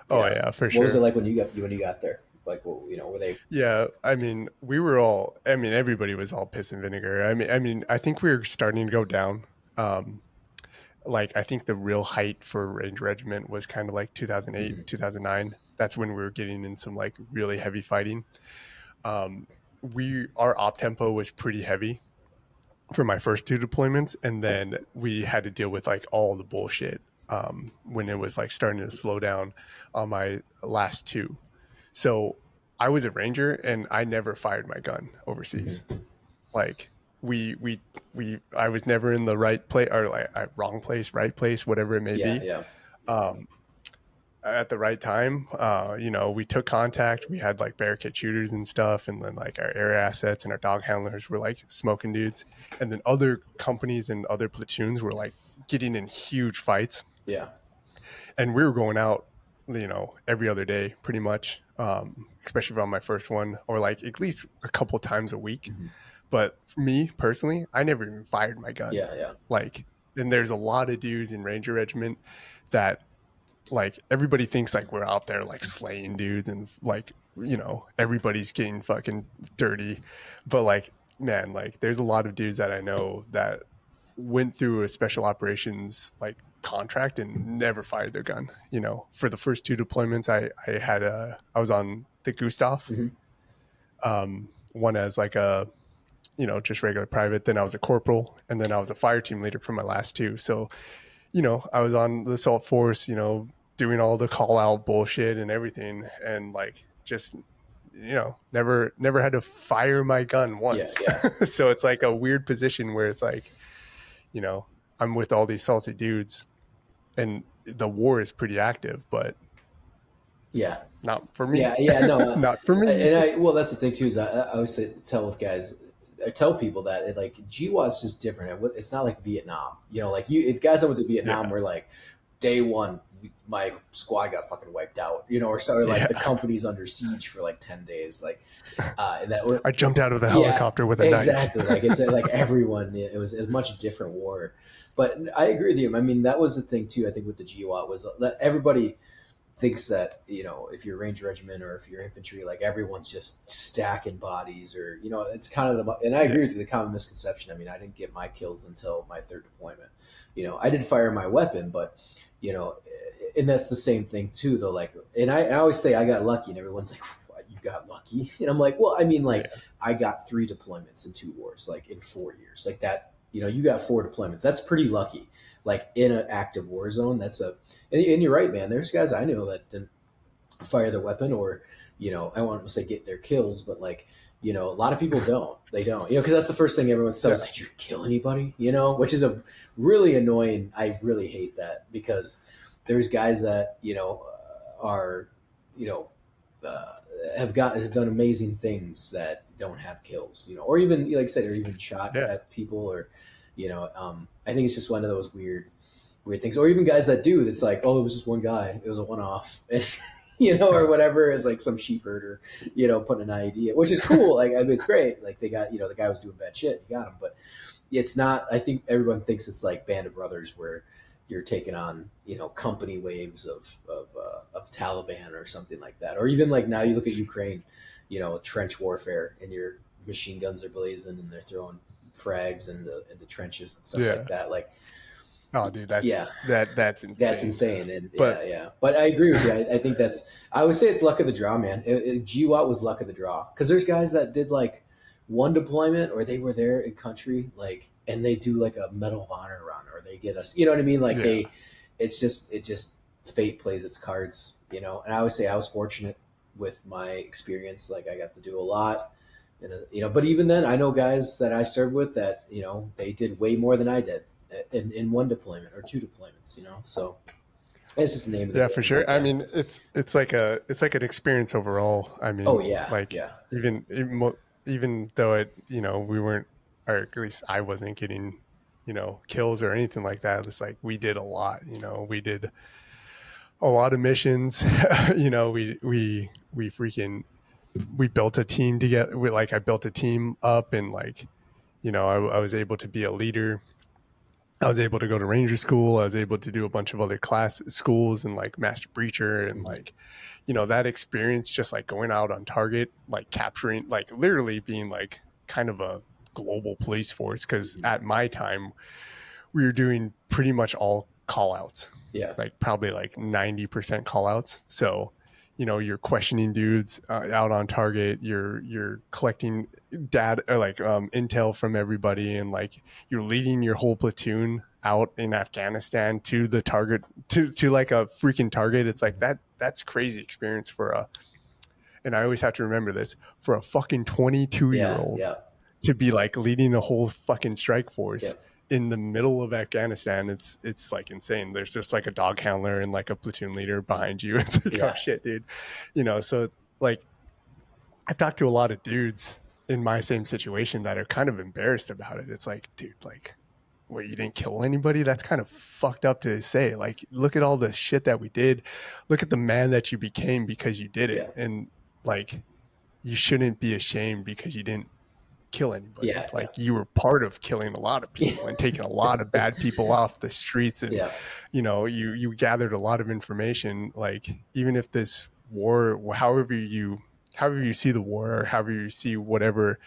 Speaker 2: for sure.
Speaker 1: What was it like when you got there? Like, were they?
Speaker 2: Yeah, I mean, everybody was all piss and vinegar. I mean, I think we were starting to go down. like I think the real height for Ranger Regiment was kind of like 2008,
Speaker 1: Mm-hmm.
Speaker 2: 2009. That's when we were getting in some like really heavy fighting. Our op tempo was pretty heavy for my first two deployments, and then we had to deal with like all the bullshit when it was like starting to slow down on my last two. So I was a ranger, and I never fired my gun overseas.
Speaker 1: Mm-hmm.
Speaker 2: Like I was never in the right place, or like wrong place, right place, whatever it may
Speaker 1: Yeah,
Speaker 2: be.
Speaker 1: yeah,
Speaker 2: Um, at the right time. We took contact. We had like barricade shooters and stuff, and then like our air assets and our dog handlers were like smoking dudes. And then other companies and other platoons were like getting in huge fights,
Speaker 1: yeah.
Speaker 2: and we were going out, every other day, pretty much. Especially on my first one, or like at least a couple times a week.
Speaker 1: Mm-hmm.
Speaker 2: But for me personally, I never even fired my gun.
Speaker 1: Yeah, yeah.
Speaker 2: Like, and there's a lot of dudes in Ranger Regiment that like everybody thinks like we're out there like slaying dudes and like everybody's getting fucking dirty, but like man, like there's a lot of dudes that I know that went through a special operations like contract and never fired their gun. For the first two deployments, I was on the Gustav,
Speaker 1: Mm-hmm.
Speaker 2: one as like a just regular private, then I was a corporal, and then I was a fire team leader for my last two. So I was on the assault force, doing all the call out bullshit and everything, and like just never had to fire my gun
Speaker 1: Yeah,
Speaker 2: once.
Speaker 1: yeah.
Speaker 2: So it's like a weird position where it's like, you know, I'm with all these salty dudes, and the war is pretty active, but
Speaker 1: Yeah.
Speaker 2: not for me.
Speaker 1: Yeah, yeah, no,
Speaker 2: Not for me.
Speaker 1: well, that's the thing too. Is I always tell with guys, I tell people that like GWAT's just different. It's not like Vietnam. Like if guys that went to Vietnam
Speaker 2: Yeah.
Speaker 1: were like day one, my squad got fucking wiped out. Or like the
Speaker 2: Yeah.
Speaker 1: company's under siege for like 10 days. Like, and that
Speaker 2: I jumped out of the
Speaker 1: yeah,
Speaker 2: helicopter with a
Speaker 1: exactly.
Speaker 2: knife.
Speaker 1: Like it's like everyone. It was a much different war. But I agree with you. I mean, that was the thing too. I think with the GWAT was that everybody thinks that if you're a Ranger Regiment or if you're infantry, like everyone's just stacking bodies, or it's kind of and I agree
Speaker 2: Yeah.
Speaker 1: with you, the common misconception. I mean, I didn't get my kills until my third deployment. I did fire my weapon, but you know, and that's the same thing too, though. Like, and I always say I got lucky, and everyone's like, "What? You got lucky?" And I'm like, "Well, I mean, like,
Speaker 2: Yeah.
Speaker 1: I got 3 deployments in 2 wars, like in 4 years, like that." You got 4 deployments. That's pretty lucky. Like in an active war zone, and you're right, man. There's guys I know that didn't fire their weapon, or I want to say get their kills, but like a lot of people don't. They don't, because that's the first thing everyone says. Like, did you kill anybody? Which is a really annoying. I really hate that, because there's guys that are uh, have done amazing things that don't have kills, or even like I said, or even shot
Speaker 2: Yeah.
Speaker 1: at people, or I think it's just one of those weird things, or even guys that do. It's like, oh, it was just one guy, it was a one-off, or whatever. It's like some sheep herder, putting an IED, which is cool. Like, I mean, it's great. Like they got, the guy was doing bad shit, you got him, but it's not. I think everyone thinks it's like Band of Brothers, where you're taking on company waves of Taliban or something like that, or even like now you look at Ukraine, trench warfare, and your machine guns are blazing and they're throwing frags into trenches and stuff like that. Like,
Speaker 2: Oh, dude,
Speaker 1: yeah,
Speaker 2: that's insane.
Speaker 1: that's insane. And
Speaker 2: But
Speaker 1: yeah. But I agree with you. I think I would say it's luck of the draw, man. GWAT was luck of the draw, because there's guys that did like one deployment, or they were there in country, like, and they do like a Medal of Honor run, or they get us, you know what I mean? Like it just fate plays its cards, And I always say I was fortunate with my experience. Like, I got to do a lot, but even then I know guys that I served with that, they did way more than I did in one deployment or 2 deployments, so it's just the name of the
Speaker 2: yeah,
Speaker 1: game.
Speaker 2: for sure. I
Speaker 1: Yeah.
Speaker 2: mean, it's like an experience overall. I mean,
Speaker 1: Oh yeah,
Speaker 2: like
Speaker 1: yeah.
Speaker 2: even though we weren't, or at least I wasn't getting kills or anything like that. It's like we did a lot. We did a lot of missions. We built a team together. I built a team up, and like I was able to be a leader. I was able to go to ranger school. I was able to do a bunch of other class schools, and like master breacher, and
Speaker 1: Mhm.
Speaker 2: like that experience, just like going out on target, like capturing, like literally being like kind of a global police force. Because
Speaker 1: Mhm.
Speaker 2: at my time, we were doing pretty much all call outs.
Speaker 1: Yeah.
Speaker 2: Like probably like 90% call outs. So, you're questioning dudes out on target. You're collecting data or like intel from everybody, and like you're leading your whole platoon out in Afghanistan to the target, to like a freaking target. It's like that's crazy experience and I always have to remember this, for a fucking 22-year-old
Speaker 1: Yeah.
Speaker 2: to be like leading a whole fucking strike force
Speaker 1: Yeah.
Speaker 2: in the middle of Afghanistan. It's like insane. There's just like a dog handler and like a platoon leader behind you. It's like, oh shit, dude. So like I've talked to a lot of dudes in my same situation that are kind of embarrassed about it. It's like, dude, like, what, you didn't kill anybody? That's kind of fucked up to say. Like, look at all the shit that we did. Look at the man that you became because you did it.
Speaker 1: Yeah.
Speaker 2: And like, you shouldn't be ashamed because you didn't kill anybody.
Speaker 1: Yeah.
Speaker 2: Like, you were part of killing a lot of people and taking a lot of bad people off the streets. And, you gathered a lot of information. Like, even if this war, however you see the war, or however you see whatever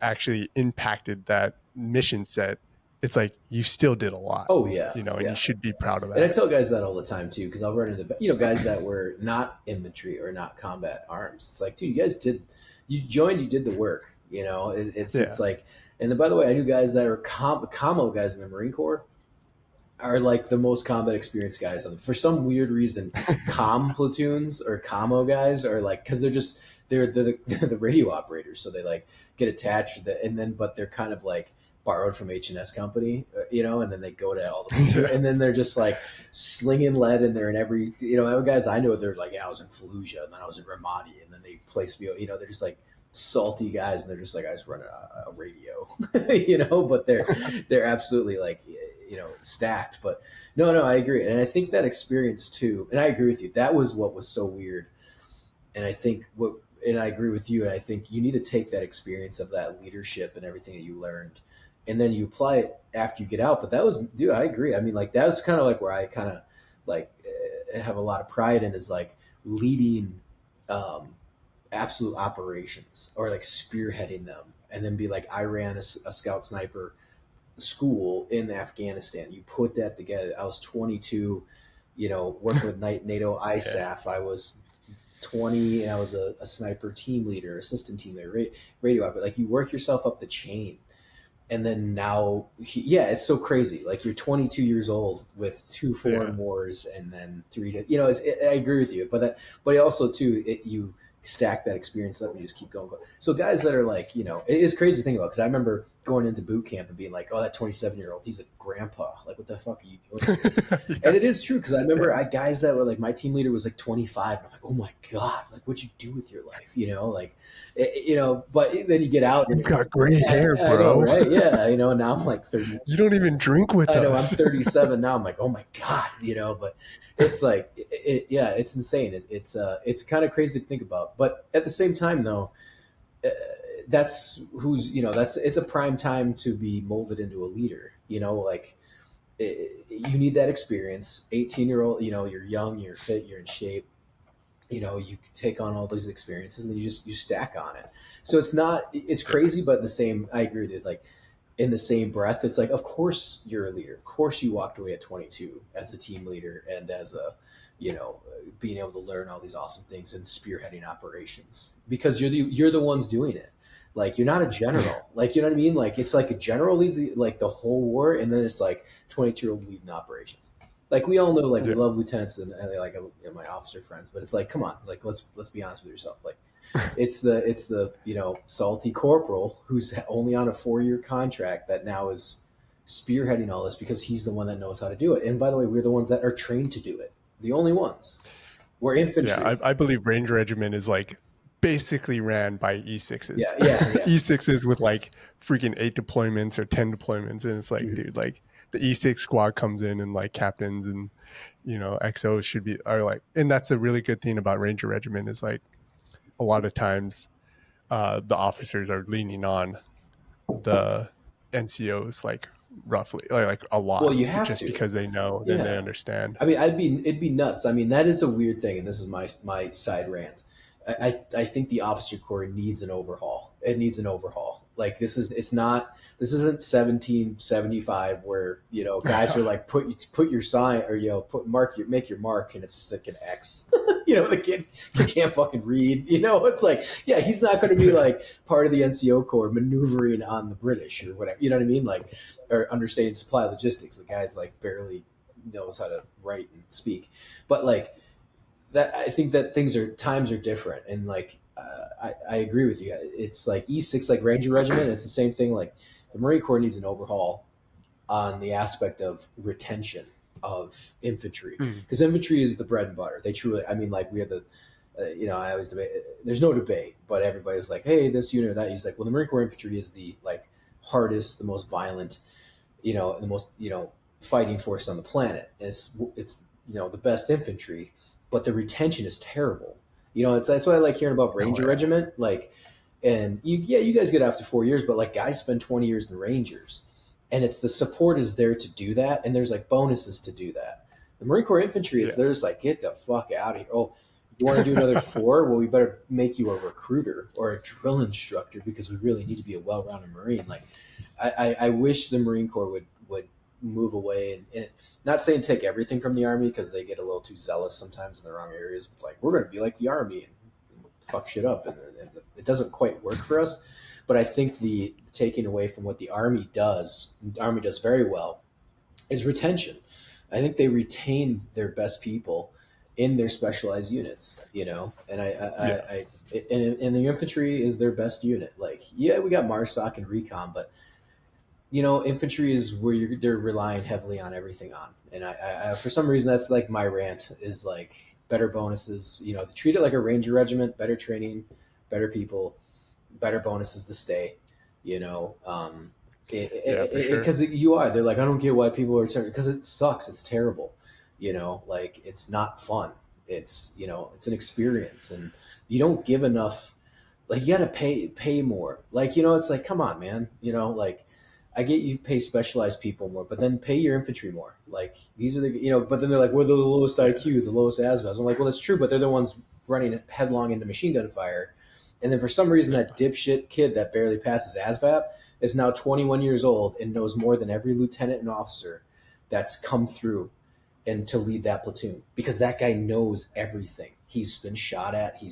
Speaker 2: actually impacted that mission set, it's like you still did a lot.
Speaker 1: Oh yeah.
Speaker 2: And you should be proud of that.
Speaker 1: And I tell guys that all the time too, because I'll run into guys that were not infantry or not combat arms. It's like, dude, you did the work. It's like, and then by the way, I knew guys that are commo guys in the Marine Corps are like the most combat experienced guys on them. For some weird reason, comm platoons or commo guys are like, because they're the radio operators, so they like get attached but they're kind of like borrowed from H&S Company, and then they go to all the and then they're just like slinging lead, and they're in every, guys I know, they're like, I was in Fallujah, and then I was in Ramadi, and then they placed me, they're just like salty guys, and they're just like, I just run a radio, but they're absolutely like, stacked. But no, I agree. And I think that experience too, and I agree with you, that was what was so weird. And I think and I agree with you, and I think you need to take that experience of that leadership and everything that you learned, and then you apply it after you get out. But that was, dude, I agree. I mean, like, that was kind of like where I kind of like have a lot of pride in, is like leading absolute operations, or like spearheading them, and then be like, I ran a scout sniper school in Afghanistan. You put that together. I was 22, working with NATO ISAF. I was 20, and I was a sniper team leader, assistant team leader, radio operator. Like, you work yourself up the chain. And then now, it's so crazy. Like, you're 22 years old with 2 foreign wars, and then 3 I agree with you. But also too, you stack that experience up and you just keep going. So guys that are like, it's crazy to think about, because I remember going into boot camp and being like, oh, that 27-year-old, he's a grandpa. Like, what the fuck are you doing? And it is true, because I remember guys that were like, my team leader was like 25, and I'm like, oh my God, like, what'd you do with your life? But then you get out and
Speaker 2: you've got gray hair, bro.
Speaker 1: I know, right? Yeah. Now I'm like 30.
Speaker 2: You don't even drink with us.
Speaker 1: I know, I'm 37 now. I'm like, oh my God, but it's like, it's insane. It's kind of crazy to think about. But at the same time, though, that's it's a prime time to be molded into a leader. Like, you need that experience. 18-year-old, you're young, you're fit, you're in shape. You take on all these experiences, and then you stack on it. So it's crazy, but I agree with you. Like, in the same breath, it's like, of course you're a leader. Of course you walked away at 22 as a team leader, and as a, being able to learn all these awesome things and spearheading operations, because you're the ones doing it. Like, you're not a general. Like, you know what I mean? Like, it's like a general leads like the whole war, and then it's like 22-year-old leading operations. Like, we all know, like, we love lieutenants and like my officer friends, but it's like, come on, like, let's be honest with yourself. Like, it's the salty corporal who's only on a 4-year contract that now is spearheading all this, because he's the one that knows how to do it. And by the way, we're the ones that are trained to do it. The only ones. We're infantry.
Speaker 2: Yeah, I believe Ranger Regiment is like basically ran by E6s.
Speaker 1: Yeah.
Speaker 2: E6s with like freaking 8 deployments or 10 deployments, and it's like, dude, like, the E6 squad comes in, and like captains and XOs are like, and that's a really good thing about Ranger Regiment, is like, a lot of times the officers are leaning on the NCOs, like, roughly, like a lot.
Speaker 1: Well, you have
Speaker 2: just
Speaker 1: to,
Speaker 2: because they know, then they understand.
Speaker 1: I mean, it'd be nuts. I mean, that is a weird thing, and this is my side rant. I think the officer corps needs an overhaul. It needs an overhaul. Like this isn't 1775 where, guys are like, put your sign, or, make your mark, and it's just like an X. The kid can't fucking read. It's like, yeah, he's not going to be like part of the NCO Corps maneuvering on the British or whatever. You know what I mean? Like, or understanding supply logistics. The guy's like barely knows how to write and speak. But like that, I think that times are different, and like I agree with you. It's like E6, like Ranger Regiment. It's the same thing. Like the Marine Corps needs an overhaul on the aspect of retention of infantry, because infantry is the bread and butter. They truly, I mean, like we have the, I always debate. There's no debate, but everybody's like, hey, this unit or that. He's like, well, the Marine Corps infantry is the like hardest, the most violent, the most fighting force on the planet. It's the best infantry, but the retention is terrible. That's why I like hearing about Ranger Regiment. Like, and you guys get after 4 years, but like guys spend 20 years in Rangers, and it's the support is there to do that, and there's like bonuses to do that. The Marine Corps infantry, they're just like, get the fuck out of here. Oh, you want to do another 4? Well, we better make you a recruiter or a drill instructor, because we really need to be a well-rounded Marine. Like, I wish the Marine Corps would move away, and not saying take everything from the Army, because they get a little too zealous sometimes in the wrong areas. It's like, we're going to be like the Army and fuck shit up, and it doesn't quite work for us. But I think the taking away from what the Army does very well, is retention. I think they retain their best people in their specialized units, and and the infantry is their best unit. Like, yeah, we got MARSOC and Recon, but infantry is where they're relying heavily on everything on. And I for some reason, that's like my rant, is like better bonuses, treat it like a Ranger Regiment, better training, better people, better bonuses to stay, because they're like, I don't get why people are turning, because it sucks. It's terrible. Like, it's not fun. It's an experience, and you don't give enough. Like, you got to pay more. Like, it's like, come on, man, like, I get you pay specialized people more, but then pay your infantry more. Like, these are but then they're like, we're the lowest IQ, the lowest ASVABs. I'm like, well, that's true, but they're the ones running headlong into machine gun fire. And then for some reason, that dipshit kid that barely passes ASVAB is now 21 years old and knows more than every lieutenant and officer that's come through and to lead that platoon, because that guy knows everything. He's been shot at. He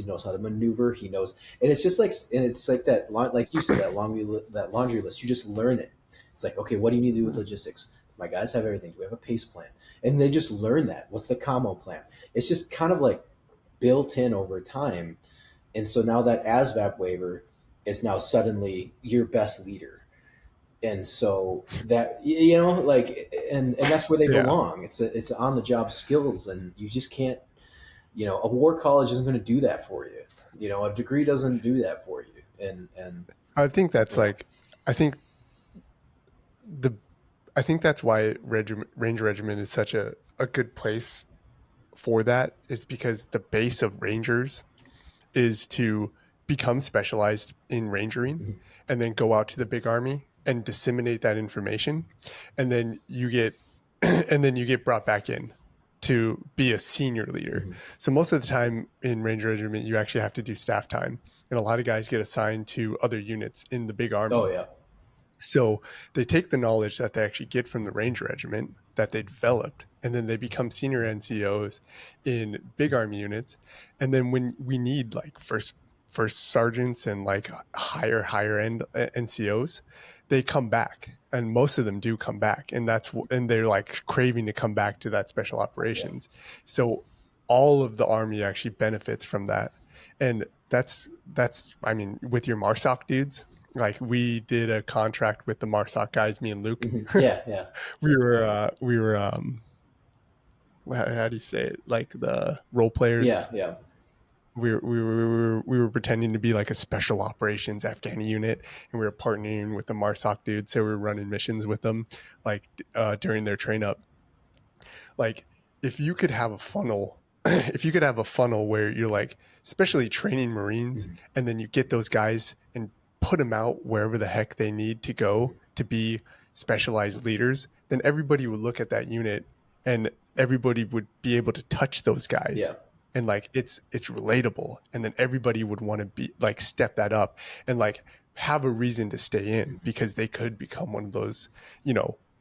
Speaker 1: knows how to maneuver. He knows, and it's just like, and it's like that, like you said, that laundry list. You just learn it. It's like, okay, what do you need to do with logistics? My guys have everything. Do we have a pace plan? And they just learn that. What's the commo plan? It's just kind of like built in over time. And so now that ASVAB waiver is now suddenly your best leader. And so that, like, and that's where they belong. It's on the job skills, and you just can't, a war college isn't going to do that for you. A degree doesn't do that for you. And
Speaker 2: I think that's like, I think that's why Ranger Regiment is such a good place for that. It's because the base of Rangers is to become specialized in rangering, and then go out to the big army and disseminate that information, and then you get brought back in to be a senior leader. So most of the time in Ranger Regiment, you actually have to do staff time, and a lot of guys get assigned to other units in the big army.
Speaker 1: Oh yeah.
Speaker 2: So they take the knowledge that they actually get from the Ranger Regiment that they developed, and then they become senior NCOs in big army units. And then when we need like first sergeants and like higher end NCOs, they come back, and most of them do come back, and they're like craving to come back to that special operations. Yeah. So all of the Army actually benefits from that. And that's I mean, with your MARSOC dudes, like, we did a contract with the MARSOC guys, me and Luke.
Speaker 1: Mm-hmm. Yeah.
Speaker 2: we were how do you say it? Like, the role players.
Speaker 1: Yeah.
Speaker 2: We were pretending to be like a special operations Afghani unit, and we were partnering with the MARSOC dudes. So we were running missions with them, like, during their train up. Like, if you could have a funnel, where you're like specially training Marines, and then you get those guys and put them out wherever the heck they need to go to be specialized leaders, then everybody would look at that unit, and everybody would be able to touch those guys.
Speaker 1: Yeah.
Speaker 2: And like, it's relatable, and then everybody would want to be like, step that up. And like, have a reason to stay in, because they could become one of those,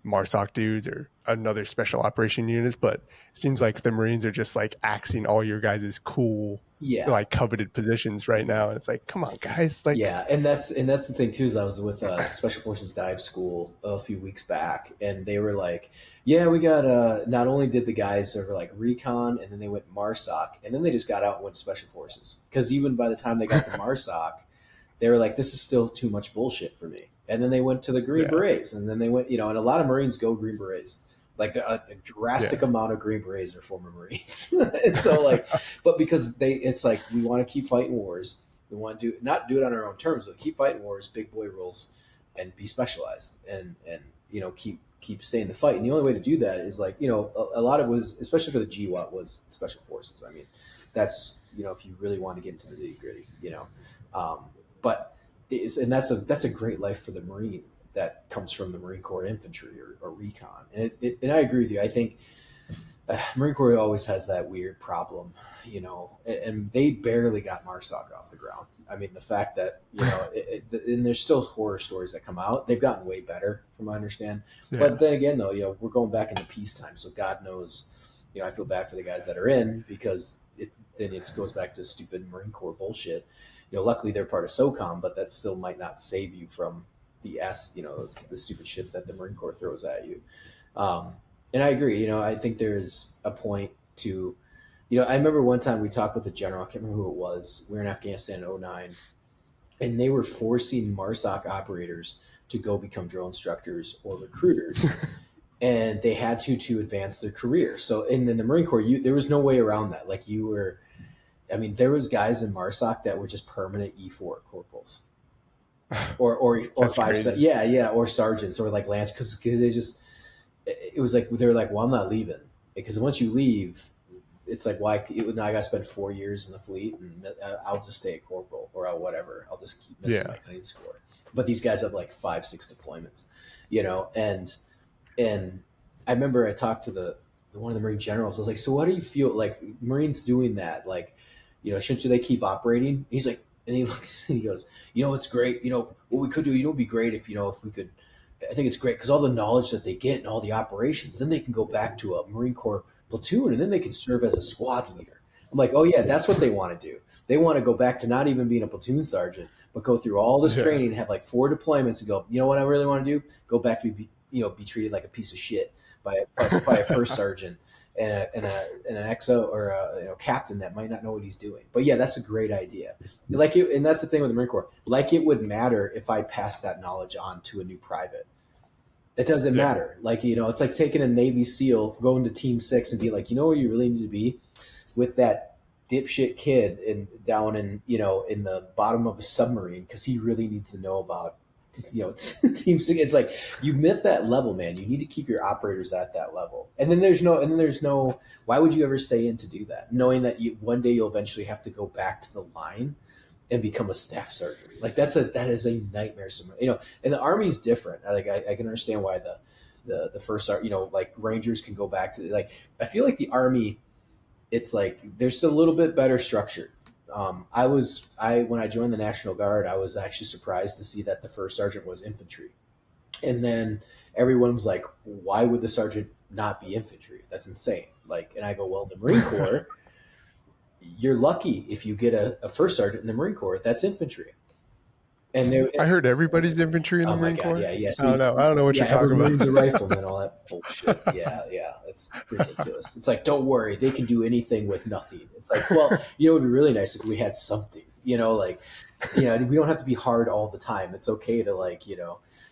Speaker 2: MARSOC dudes or another special operation units. But it seems like the Marines are just like axing all your guys' cool,
Speaker 1: Yeah.
Speaker 2: like coveted positions right now. And it's like, come on, guys. Like,
Speaker 1: Yeah, and that's the thing too. Is I was with Special Forces Dive School a few weeks back, and they were like, "Yeah, we got." Not only did the guys over like recon, and then they went MARSOC, and then they just got out and went Special Forces. Because even by the time they got to MARSOC, they were like, "This is still too much bullshit for me." And then they went to the Green
Speaker 2: yeah,
Speaker 1: Berets, and then they went, and a lot of Marines go Green Berets. Like a drastic
Speaker 2: yeah,
Speaker 1: amount of Green Berets are former Marines, and so like, but because it's like we want to keep fighting wars, we want to not do it on our own terms, but keep fighting wars, big boy roles, and be specialized, and keep staying the fight. And the only way to do that is like a lot of it was, especially for the GWAT, was special forces. I mean, that's if you really want to get into the nitty gritty, but and that's a great life for the Marine that comes from the Marine Corps infantry or recon. And I agree with you. I think Marine Corps always has that weird problem, and they barely got MARSOC off the ground. I mean, the fact that, and there's still horror stories that come out. They've gotten way better, from what I understand.
Speaker 2: yeah,
Speaker 1: But then again, though, we're going back into peacetime. So God knows, I feel bad for the guys that are in, because then it goes back to stupid Marine Corps bullshit. Luckily they're part of SOCOM, but that still might not save you from the stupid shit that the Marine Corps throws at you. And I agree. I think there's a point to, I remember one time we talked with a general. I can't remember who it was. We were in Afghanistan in '09, and they were forcing MARSOC operators to go become drill instructors or recruiters, and they had to advance their career. So, and then the Marine Corps, there was no way around that. Like there was guys in MARSOC that were just permanent E4 corporals. Or five,
Speaker 2: crazy.
Speaker 1: yeah, or sergeants or like lance, because they just, it was like they were like, well, I'm not leaving, because once you leave, it's like, why? Now I got to spend 4 years in the fleet, and I'll just stay a corporal, or I'll just keep missing
Speaker 2: Yeah,
Speaker 1: my cutting score. But these guys have like 5-6 deployments, and I remember I talked to the one of the Marine generals. I was like, so what do you feel like Marines doing that? Like, shouldn't they keep operating? And he's like, and he looks and he goes, it's great. What we could do, it'd be great if we could. I think it's great because all the knowledge that they get and all the operations, then they can go back to a Marine Corps platoon, and then they can serve as a squad leader. I'm like, oh yeah, that's what they want to do. They want to go back to not even being a platoon sergeant, but go through all this
Speaker 2: yeah,
Speaker 1: training, have like 4 deployments, and go, what I really want to do? Go back to be treated like a piece of shit by a first sergeant and an XO or a captain that might not know what he's doing. But yeah, that's a great idea. And that's the thing with the Marine Corps. Like, it would matter if I passed that knowledge on to a new private. It doesn't
Speaker 2: yeah.
Speaker 1: matter. Like, it's like taking a Navy SEAL, going to Team 6 and be like, where you really need to be with that dipshit kid down in in the bottom of a submarine, because he really needs to know about Team 6. It's like, you miss that level, man. You need to keep your operators at that level. And then there's no. Why would you ever stay in to do that, knowing that one day you'll eventually have to go back to the line and become a staff sergeant? Like, that is a nightmare. And the Army's different. I can understand why the first like Rangers can go back to, like, I feel like the Army, it's like there's a little bit better structured. When I joined the National Guard, I was actually surprised to see that the first sergeant was infantry, and then everyone was like, "Why would the sergeant not be infantry? That's insane!" Like, and I go, "Well, in the Marine Corps, you're lucky if you get a first sergeant in the Marine Corps that's infantry." And they,
Speaker 2: I heard everybody's infantry in the
Speaker 1: oh my
Speaker 2: Marine
Speaker 1: God,
Speaker 2: Corps.
Speaker 1: yeah, yeah.
Speaker 2: I don't know. I don't know what
Speaker 1: Yeah,
Speaker 2: you're
Speaker 1: every
Speaker 2: talking about.
Speaker 1: Marine's a rifleman, all that bullshit. Yeah, yeah, it's ridiculous. It's like, don't worry, they can do anything with nothing. It's like, well, it would be really nice if we had something. Like, we don't have to be hard all the time. It's okay to, like,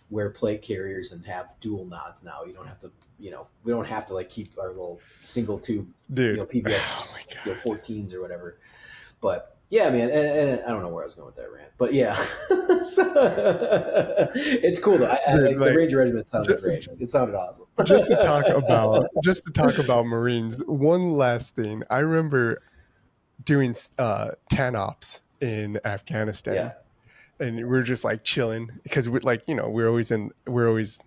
Speaker 1: wear plate carriers and have dual nods now. You don't have to, we don't have to, like, keep our little single tube,
Speaker 2: Dude. Oh
Speaker 1: PVS,
Speaker 2: my god.
Speaker 1: 14s or whatever. But yeah, man, and I don't know where I was going with that rant, but yeah, so, it's cool though.
Speaker 2: Dude,
Speaker 1: The
Speaker 2: like,
Speaker 1: Ranger Regiment sounded great. It sounded awesome.
Speaker 2: just to talk about Marines, one last thing. I remember doing tan ops in
Speaker 1: Yeah,
Speaker 2: Afghanistan, and we were just like chilling because we're always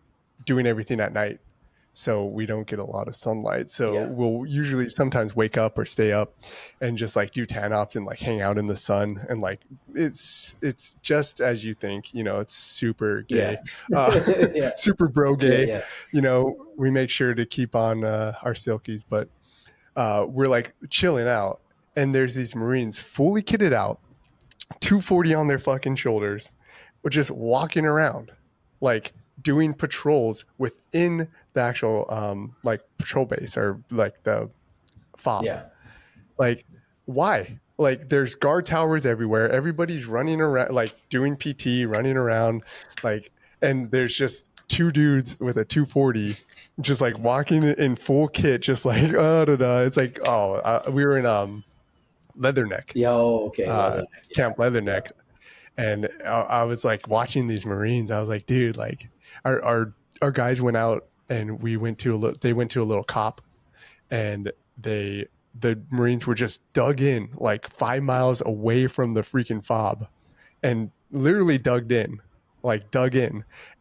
Speaker 2: doing everything at night. so we don't get a lot of sunlight. So
Speaker 1: Yeah.
Speaker 2: we'll usually sometimes wake up or stay up and just like do tan ops and like hang out in the sun, and like it's just as you think, you know, it's super
Speaker 1: Yeah.
Speaker 2: gay, uh,
Speaker 1: Yeah.
Speaker 2: super bro
Speaker 1: Yeah.
Speaker 2: gay.
Speaker 1: Yeah.
Speaker 2: You know, we make sure to keep on our silkies, but we're like chilling out, and there's these Marines fully kitted out, 240 on their fucking shoulders, just walking around, like doing patrols within the actual like patrol base or like the fob.
Speaker 1: Yeah.
Speaker 2: Like, why? Like, there's guard towers everywhere. Everybody's running around, like doing PT, running around, like, and there's just two dudes with a 240 just like walking in full kit, just like da, da. It's like, oh, we were in Leatherneck,
Speaker 1: Yeah. Oh, okay.
Speaker 2: uh,
Speaker 1: Leatherneck. Yeah.
Speaker 2: Camp
Speaker 1: Yeah.
Speaker 2: Leatherneck, and I was like watching these Marines. I was like, dude, like our guys went out and they went to a little cop, and the Marines were just dug in like 5 miles away from the freaking fob, and literally dug in,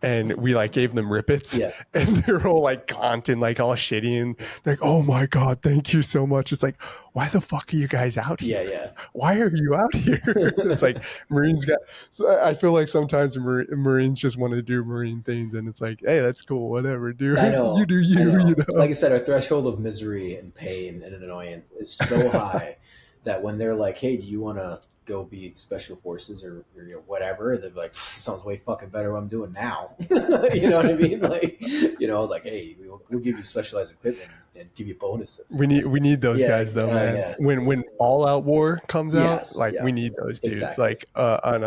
Speaker 2: and we like gave them rippets,
Speaker 1: Yeah.
Speaker 2: and they're all like gaunt and like all shitty and like, oh my god, thank you so much. It's like, why the fuck are you guys out
Speaker 1: Yeah.
Speaker 2: here?
Speaker 1: Yeah.
Speaker 2: Why are you out here? It's like Marines got. So I feel like sometimes Marines just want to do Marine things, and it's like, hey, that's cool, whatever, dude.
Speaker 1: I
Speaker 2: You
Speaker 1: know.
Speaker 2: do
Speaker 1: I
Speaker 2: you, you
Speaker 1: know.
Speaker 2: know.
Speaker 1: Like I said, our threshold of misery and pain and annoyance is so high that when they're like, "Hey, do you want to go be special forces or you know, whatever?" They're like, "Sounds way fucking better what I'm doing now." You know what I mean? Like, you know, like, "Hey, we'll give you specialized equipment and give you bonuses."
Speaker 2: We need those
Speaker 1: Yeah.
Speaker 2: guys though, man.
Speaker 1: Yeah.
Speaker 2: When All Out War comes out,
Speaker 1: Yes.
Speaker 2: like
Speaker 1: Yeah.
Speaker 2: we need those dudes.
Speaker 1: Exactly.
Speaker 2: Like on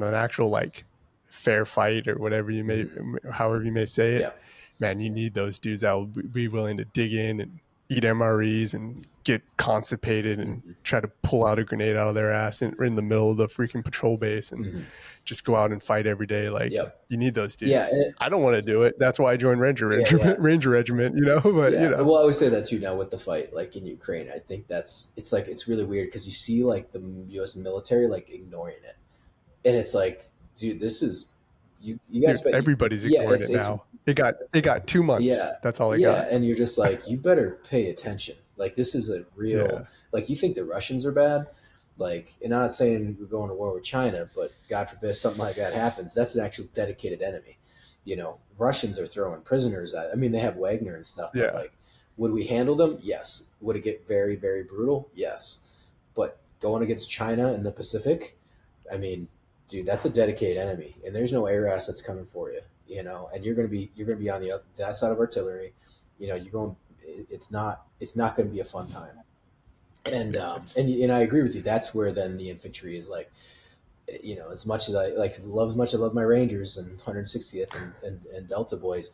Speaker 2: an actual like fair fight or whatever you may,
Speaker 1: Mhm.
Speaker 2: however you may say it,
Speaker 1: Yeah.
Speaker 2: man, you need those dudes that will be willing to dig in and eat MREs and get constipated and
Speaker 1: Mhm.
Speaker 2: try to pull out a grenade out of their ass in the middle of the freaking patrol base and
Speaker 1: Mhm.
Speaker 2: just go out and fight every day. Like,
Speaker 1: Yep.
Speaker 2: you need those
Speaker 1: Yeah.
Speaker 2: dudes. I don't want to do it. That's why I joined
Speaker 1: Yeah. Yeah.
Speaker 2: Ranger Regiment, you know. But you
Speaker 1: Yeah,
Speaker 2: know,
Speaker 1: well, I always say that too now with the fight, like in Ukraine. I think that's it's like it's really weird because you see like the U.S. military like ignoring it, and it's like, dude, this is you guys,
Speaker 2: dude,
Speaker 1: but
Speaker 2: everybody's
Speaker 1: yeah,
Speaker 2: ignoring it
Speaker 1: it's
Speaker 2: now. It got 2 months.
Speaker 1: yeah,
Speaker 2: That's all it
Speaker 1: yeah,
Speaker 2: got.
Speaker 1: and you're just like, you better pay attention. Like this is a real
Speaker 2: Yeah,
Speaker 1: like you think the Russians are bad, like, and I'm not saying we're going to war with China, but God forbid something like that happens. That's an actual dedicated enemy. You know, Russians are throwing prisoners at. I mean, they have Wagner and stuff, but
Speaker 2: yeah.
Speaker 1: like, would we handle them? Yes. Would it get very, very brutal? Yes. But going against China in the Pacific, I mean, dude, that's a dedicated enemy, and there's no air assets coming for you. You know, and you're gonna be on the other that side of artillery. You know, you're going. It's not going to be a fun time. And
Speaker 2: It's
Speaker 1: I agree with you. That's where then the infantry is like, you know, as much as I like love as much I love my Rangers and 160th and Delta boys,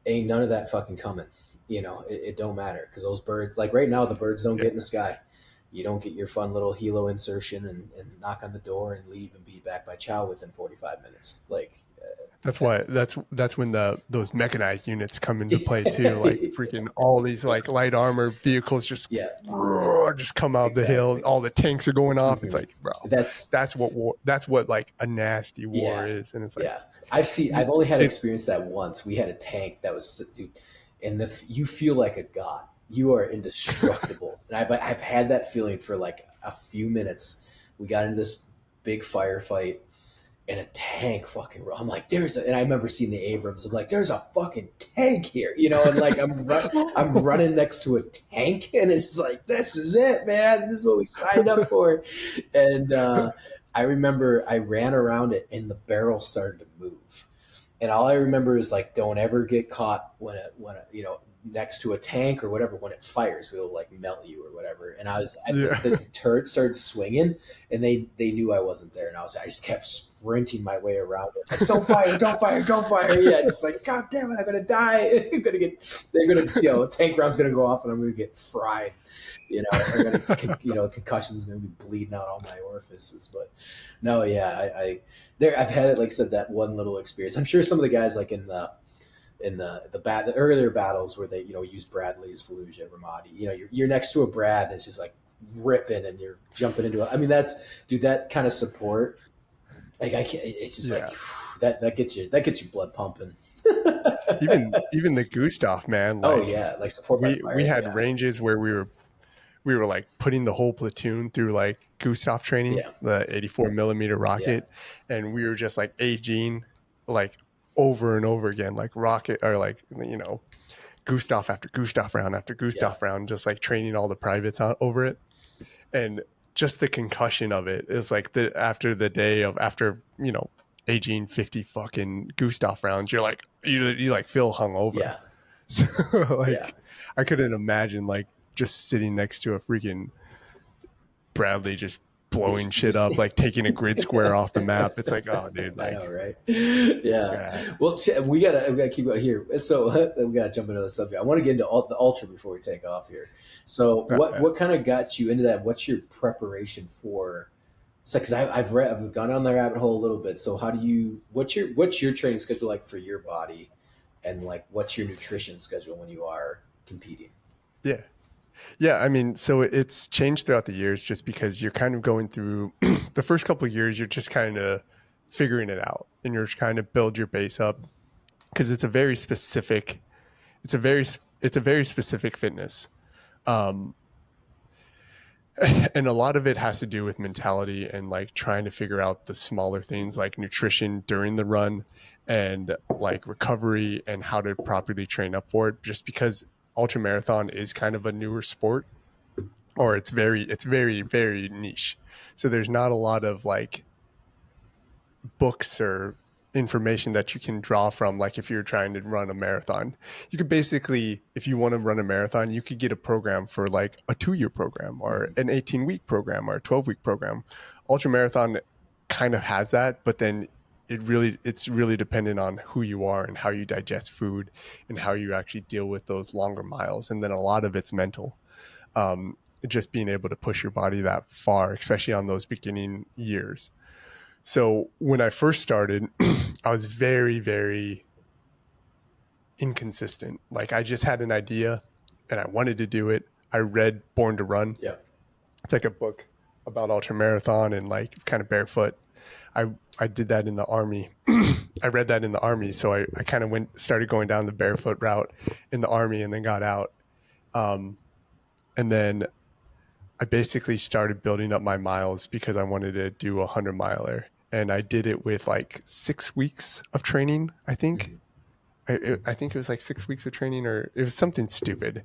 Speaker 1: ain't none of that fucking coming. You know, it don't matter because those birds, like right now, the birds don't
Speaker 2: yeah.
Speaker 1: get in the sky. You don't get your fun little helo insertion and knock on the door and leave and be back by chow within 45 minutes. Like,
Speaker 2: That's why that's when those mechanized units come into play too. Like freaking all these like light armor vehicles
Speaker 1: yeah,
Speaker 2: just come out of the hill.
Speaker 1: exactly.
Speaker 2: All the tanks are going off. It's
Speaker 1: Hmm.
Speaker 2: like, bro,
Speaker 1: That's
Speaker 2: that's what war. That's what like a nasty war
Speaker 1: yeah,
Speaker 2: is. And it's like
Speaker 1: yeah. I've only had
Speaker 2: it.
Speaker 1: experience that once. We had a tank that was, dude, and you feel like a god. You are indestructible, and I've had that feeling for like a few minutes. We got into this big firefight, and a tank fucking. I'm like, and I remember seeing the Abrams. I'm like, there's a fucking tank here, you know, and like I'm running next to a tank, and it's like, this is it, man. This is what we signed up for, and I remember I ran around it, and the barrel started to move. And all I remember is like, don't ever get caught you know, next to a tank or whatever when it fires, it'll like melt you or whatever. And
Speaker 2: Yeah,
Speaker 1: the turret started swinging, and they knew I wasn't there, and I just kept sprinting my way around it. It's like, don't fire, don't fire, don't fire. Yeah, it's like, God damn it, I'm gonna die. They're gonna, you know, tank round's gonna go off, and I'm gonna get fried. You know, I'm gonna, you know, concussion's gonna be bleeding out all my orifices. But no, yeah, I've had it, like I said, that one little experience. I'm sure some of the guys like in the earlier battles where they, you know, use Bradley's, Fallujah, Ramadi, you know, you're next to a Brad and it's just like ripping and you're jumping into it. I mean, that's, dude, that kind of support Like I can't. It's just like
Speaker 2: Yeah.
Speaker 1: that gets your blood pumping.
Speaker 2: Even the Gustav, man,
Speaker 1: Oh
Speaker 2: like
Speaker 1: yeah, like support by
Speaker 2: we
Speaker 1: fire.
Speaker 2: had
Speaker 1: Yeah,
Speaker 2: ranges where we were like putting the whole platoon through like Gustav training,
Speaker 1: yeah,
Speaker 2: the 84 millimeter
Speaker 1: yeah,
Speaker 2: rocket, and we were just like aging like over and over again, like rocket or like Gustav after Gustav round after
Speaker 1: yeah,
Speaker 2: Gustav round, just like training all the privates on over it, and just the concussion of it is like the after the day of after aging 50 fucking Gustav rounds, you're like you like feel hungover.
Speaker 1: yeah,
Speaker 2: So
Speaker 1: yeah.
Speaker 2: like I couldn't imagine like just sitting next to a freaking Bradley just blowing shit
Speaker 1: Just
Speaker 2: up, like taking a grid square off the map. It's like, oh, dude,
Speaker 1: I know,
Speaker 2: like,
Speaker 1: right? Yeah.
Speaker 2: yeah,
Speaker 1: Well, we gotta keep out here. So we gotta jump into the subject. I want to get into the ultra before we take off here. So
Speaker 2: yeah,
Speaker 1: what kind of got you into that? What's your preparation for? So, because I've gone down the rabbit hole a little bit. So how do you? What's your training schedule like for your body, and like what's your nutrition schedule when you are competing?
Speaker 2: yeah, yeah. I mean, so it's changed throughout the years, just because you're kind of going through the first couple of years. You're just kind of figuring it out, and you're trying to build your base up because it's a very specific fitness. Um, and a lot of it has to do with mentality and like trying to figure out the smaller things like nutrition during the run and like recovery and how to properly train up for it, just because ultra marathon is kind of a newer sport, or it's very niche, so there's not a lot of like books or information that you can draw from. Like if you're trying to run a marathon, you could basically, if you want to run a marathon, you could get a program for like a 2-year program or
Speaker 1: Mm-hmm.
Speaker 2: an 18-week program or a 12-week program. Ultra marathon kind of has that, but then it's really dependent on who you are and how you digest food and how you actually deal with those longer miles, and then a lot of it's mental. um, just being able to push your body that far, especially on those beginning years. So when I first started, I was very, very inconsistent. Like I just had an idea and I wanted to do it. I read Born to Run.
Speaker 1: Yeah.
Speaker 2: It's like a book about ultra marathon and like kind of barefoot. I did that in the army. I read that in the army. So I kind of started going down the barefoot route in the army and then got out. Um, and then I basically started building up my miles because I wanted to do a 100 miler. And I did it with like 6 weeks of training, I think.
Speaker 1: Mm-hmm.
Speaker 2: I think it was like 6 weeks of training, or it was something stupid,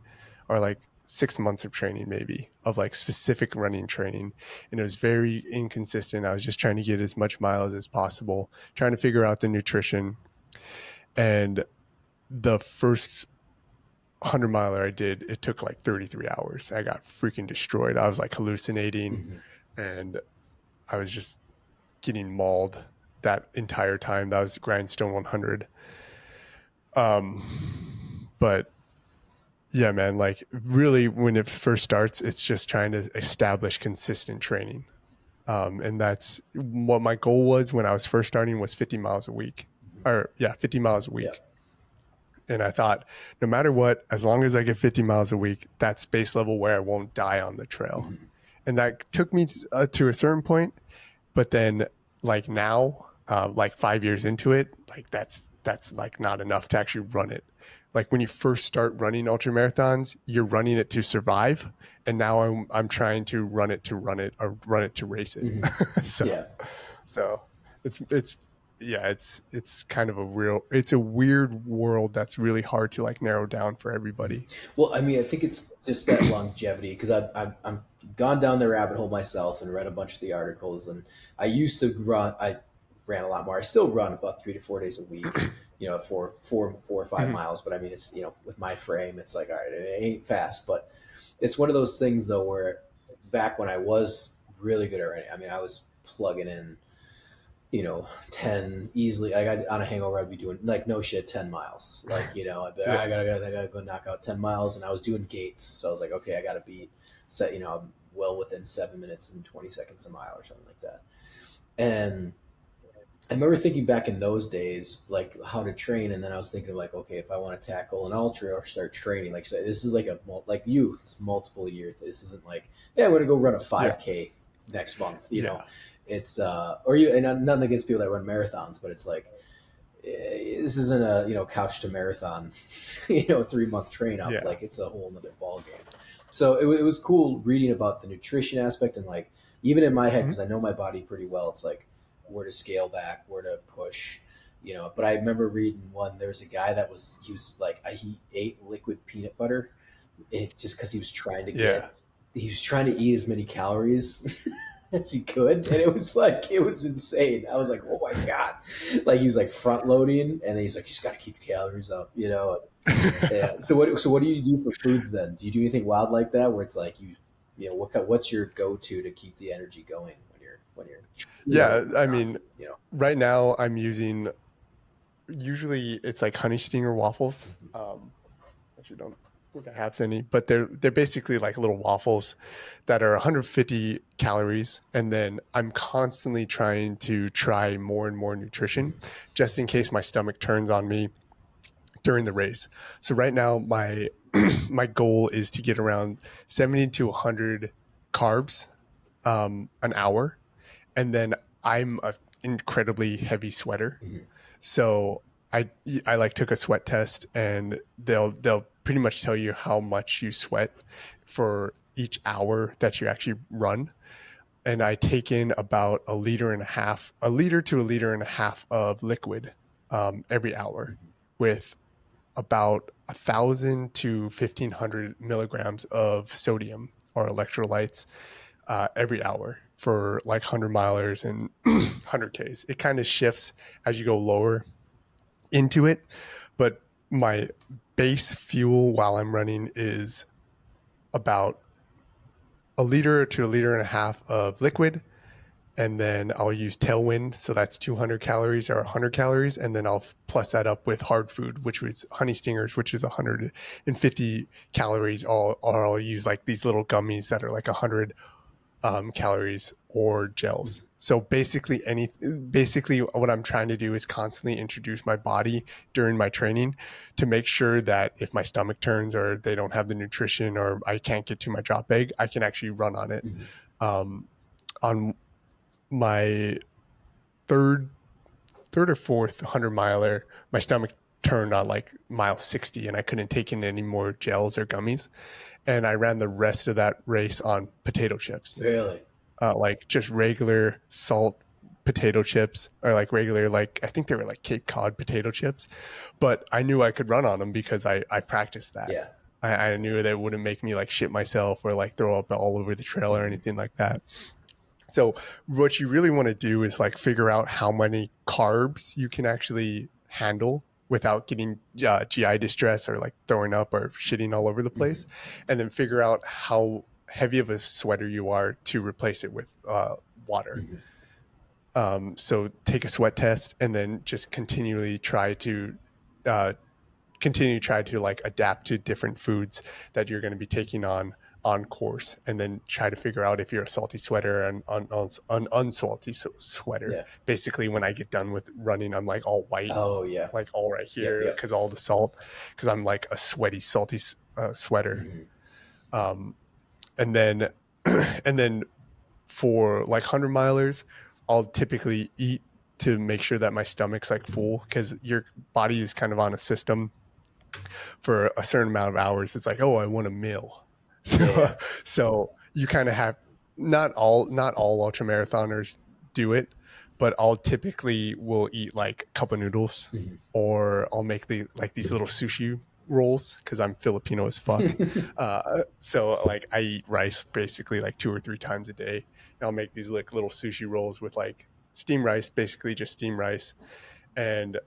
Speaker 2: or like 6 months of training, maybe, of like specific running training. And it was very inconsistent. I was just trying to get as much miles as possible, trying to figure out the nutrition. And the first 100 miler I did, it took like 33 hours. I got freaking destroyed. I was like hallucinating,
Speaker 1: Mm-hmm.
Speaker 2: and I was just getting mauled that entire time. That was the Grindstone 100. But yeah, man, like really when it first starts, it's just trying to establish consistent training. And that's what my goal was when I was first starting, was 50 miles a week,
Speaker 1: Mm-hmm.
Speaker 2: or yeah, 50 miles a
Speaker 1: Yeah.
Speaker 2: week. And I thought, no matter what, as long as I get 50 miles a week, that's base level where I won't die on the trail.
Speaker 1: Mm-hmm.
Speaker 2: And that took me to a certain point. But then like now, like 5 years into it, like that's like not enough to actually run it. Like when you first start running ultra marathons, you're running it to survive, and now I'm trying to run it or run it to race it.
Speaker 1: Mm-hmm.
Speaker 2: so
Speaker 1: Yeah.
Speaker 2: so it's yeah, it's kind of it's a weird world that's really hard to like narrow down for everybody.
Speaker 1: Well, I mean, I think it's just that longevity because I'm gone down the rabbit hole myself and read a bunch of the articles. And I used to run. I ran a lot more. I still run about 3 to 4 days a week. Four or five
Speaker 2: Mhm.
Speaker 1: miles. But I mean, it's with my frame, it's like all right, it ain't fast, but it's one of those things though where back when I was really good at running, I mean, I was plugging in 10 easily. I got on a hangover. I'd be doing like no shit, 10 miles. Like, I'd be,
Speaker 2: Yeah.
Speaker 1: I gotta go knock out 10 miles. And I was doing gates. So I was like, okay, I gotta be set, I'm well within 7 minutes and 20 seconds a mile or something like that. And I remember thinking back in those days, like how to train. And then I was thinking like, okay, if I want to tackle an ultra or start training, like so this is like it's multiple years. This isn't like, yeah, I'm going to go run a
Speaker 2: Yeah.
Speaker 1: 5K next month,
Speaker 2: Yeah.
Speaker 1: It's or you, and nothing against people that run marathons, but it's like this isn't a couch to marathon 3 month train up.
Speaker 2: Yeah.
Speaker 1: Like it's a whole nother ball game. So it was cool reading about the nutrition aspect and like even in my head
Speaker 2: Mhm.
Speaker 1: because I know my body pretty well. It's like where to scale back, where to push. But I remember reading one. There was a guy that he was like he ate liquid peanut butter just because
Speaker 2: Yeah.
Speaker 1: he was trying to eat as many calories as he could, and it was insane. I was like, oh my god, like he was like front loading, and then he's like, you just got to keep the calories up, Yeah. So what do you do for foods then? Do you do anything wild like that where it's like what's your go to keep the energy going when you're
Speaker 2: Yeah.
Speaker 1: training,
Speaker 2: I
Speaker 1: not
Speaker 2: mean,
Speaker 1: you know?
Speaker 2: right now I'm using, usually it's like honey stinger waffles. Actually don't think I have any, but they're basically like little waffles that are 150 calories, and then I'm constantly trying to try more and more nutrition just in case my stomach turns on me during the race. So right now my my goal is to get around 70 to 100 carbs an hour, and then I'm a incredibly heavy sweater.
Speaker 1: Mhm.
Speaker 2: So I I like took a sweat test, and they'll pretty much tell you how much you sweat for each hour that you actually run. And I take in about a liter to a liter and a half of liquid every hour, with about 1,000 to 1,500 milligrams of sodium or electrolytes every hour for like 100 milers and 100 Ks. It kind of shifts as you go lower into it, but my base fuel while I'm running is about a liter to a liter and a half of liquid, and then I'll use tailwind, so that's 200 calories or 100 calories, and then I'll plus that up with hard food, which was honey stingers, which is 150 calories. Or I'll use like these little gummies that are like 100 calories, or gels. So basically what I'm trying to do is constantly introduce my body during my training to make sure that if my stomach turns or they don't have the nutrition or I can't get to my drop bag, I can actually run on it.
Speaker 1: Mhm.
Speaker 2: Um, on my third third or fourth 100 miler, my stomach turned on like mile 60, and I couldn't take in any more gels or gummies. And I ran the rest of that race on potato chips,
Speaker 1: Really?
Speaker 2: like just regular salt potato chips, or like regular, like I think they were like Cape Cod potato chips. But I knew I could run on them because I practiced that.
Speaker 1: Yeah.
Speaker 2: I knew that it wouldn't make me like shit myself or like throw up all over the trail or
Speaker 1: Mhm.
Speaker 2: anything like that. So what you really want to do is like figure out how many carbs you can actually handle without getting GI distress or like throwing up or shitting all over the place,
Speaker 1: Mhm.
Speaker 2: and then figure out how heavy of a sweater you are to replace it with water.
Speaker 1: Mhm.
Speaker 2: So take a sweat test, and then just uh, try to like adapt to different foods that you're going to be taking on course, and then try to figure out if you're a salty sweater and an unsalty sweater.
Speaker 1: Yeah.
Speaker 2: Basically, when I get done with running, I'm like all white,
Speaker 1: Oh yeah.
Speaker 2: like all right
Speaker 1: Yep.
Speaker 2: here,
Speaker 1: Yep.
Speaker 2: because all the salt, because I'm like a sweaty, salty sweater.
Speaker 1: Mhm.
Speaker 2: Um, and then and then for like 100 milers, I'll typically eat to make sure that my stomach's like full, because your body is kind of on a system for a certain amount of hours. It's like, oh, I want a meal.
Speaker 1: Yeah.
Speaker 2: So
Speaker 1: Yeah.
Speaker 2: so you kind of have, not all ultra marathoners do it, but I'll typically will eat like a cup of noodles,
Speaker 1: Mhm.
Speaker 2: or I'll make these little sushi rolls because I'm Filipino as fuck. So like I eat rice basically like 2 or 3 times a day, and I'll make these like little sushi rolls with like steamed rice, basically just steamed rice, and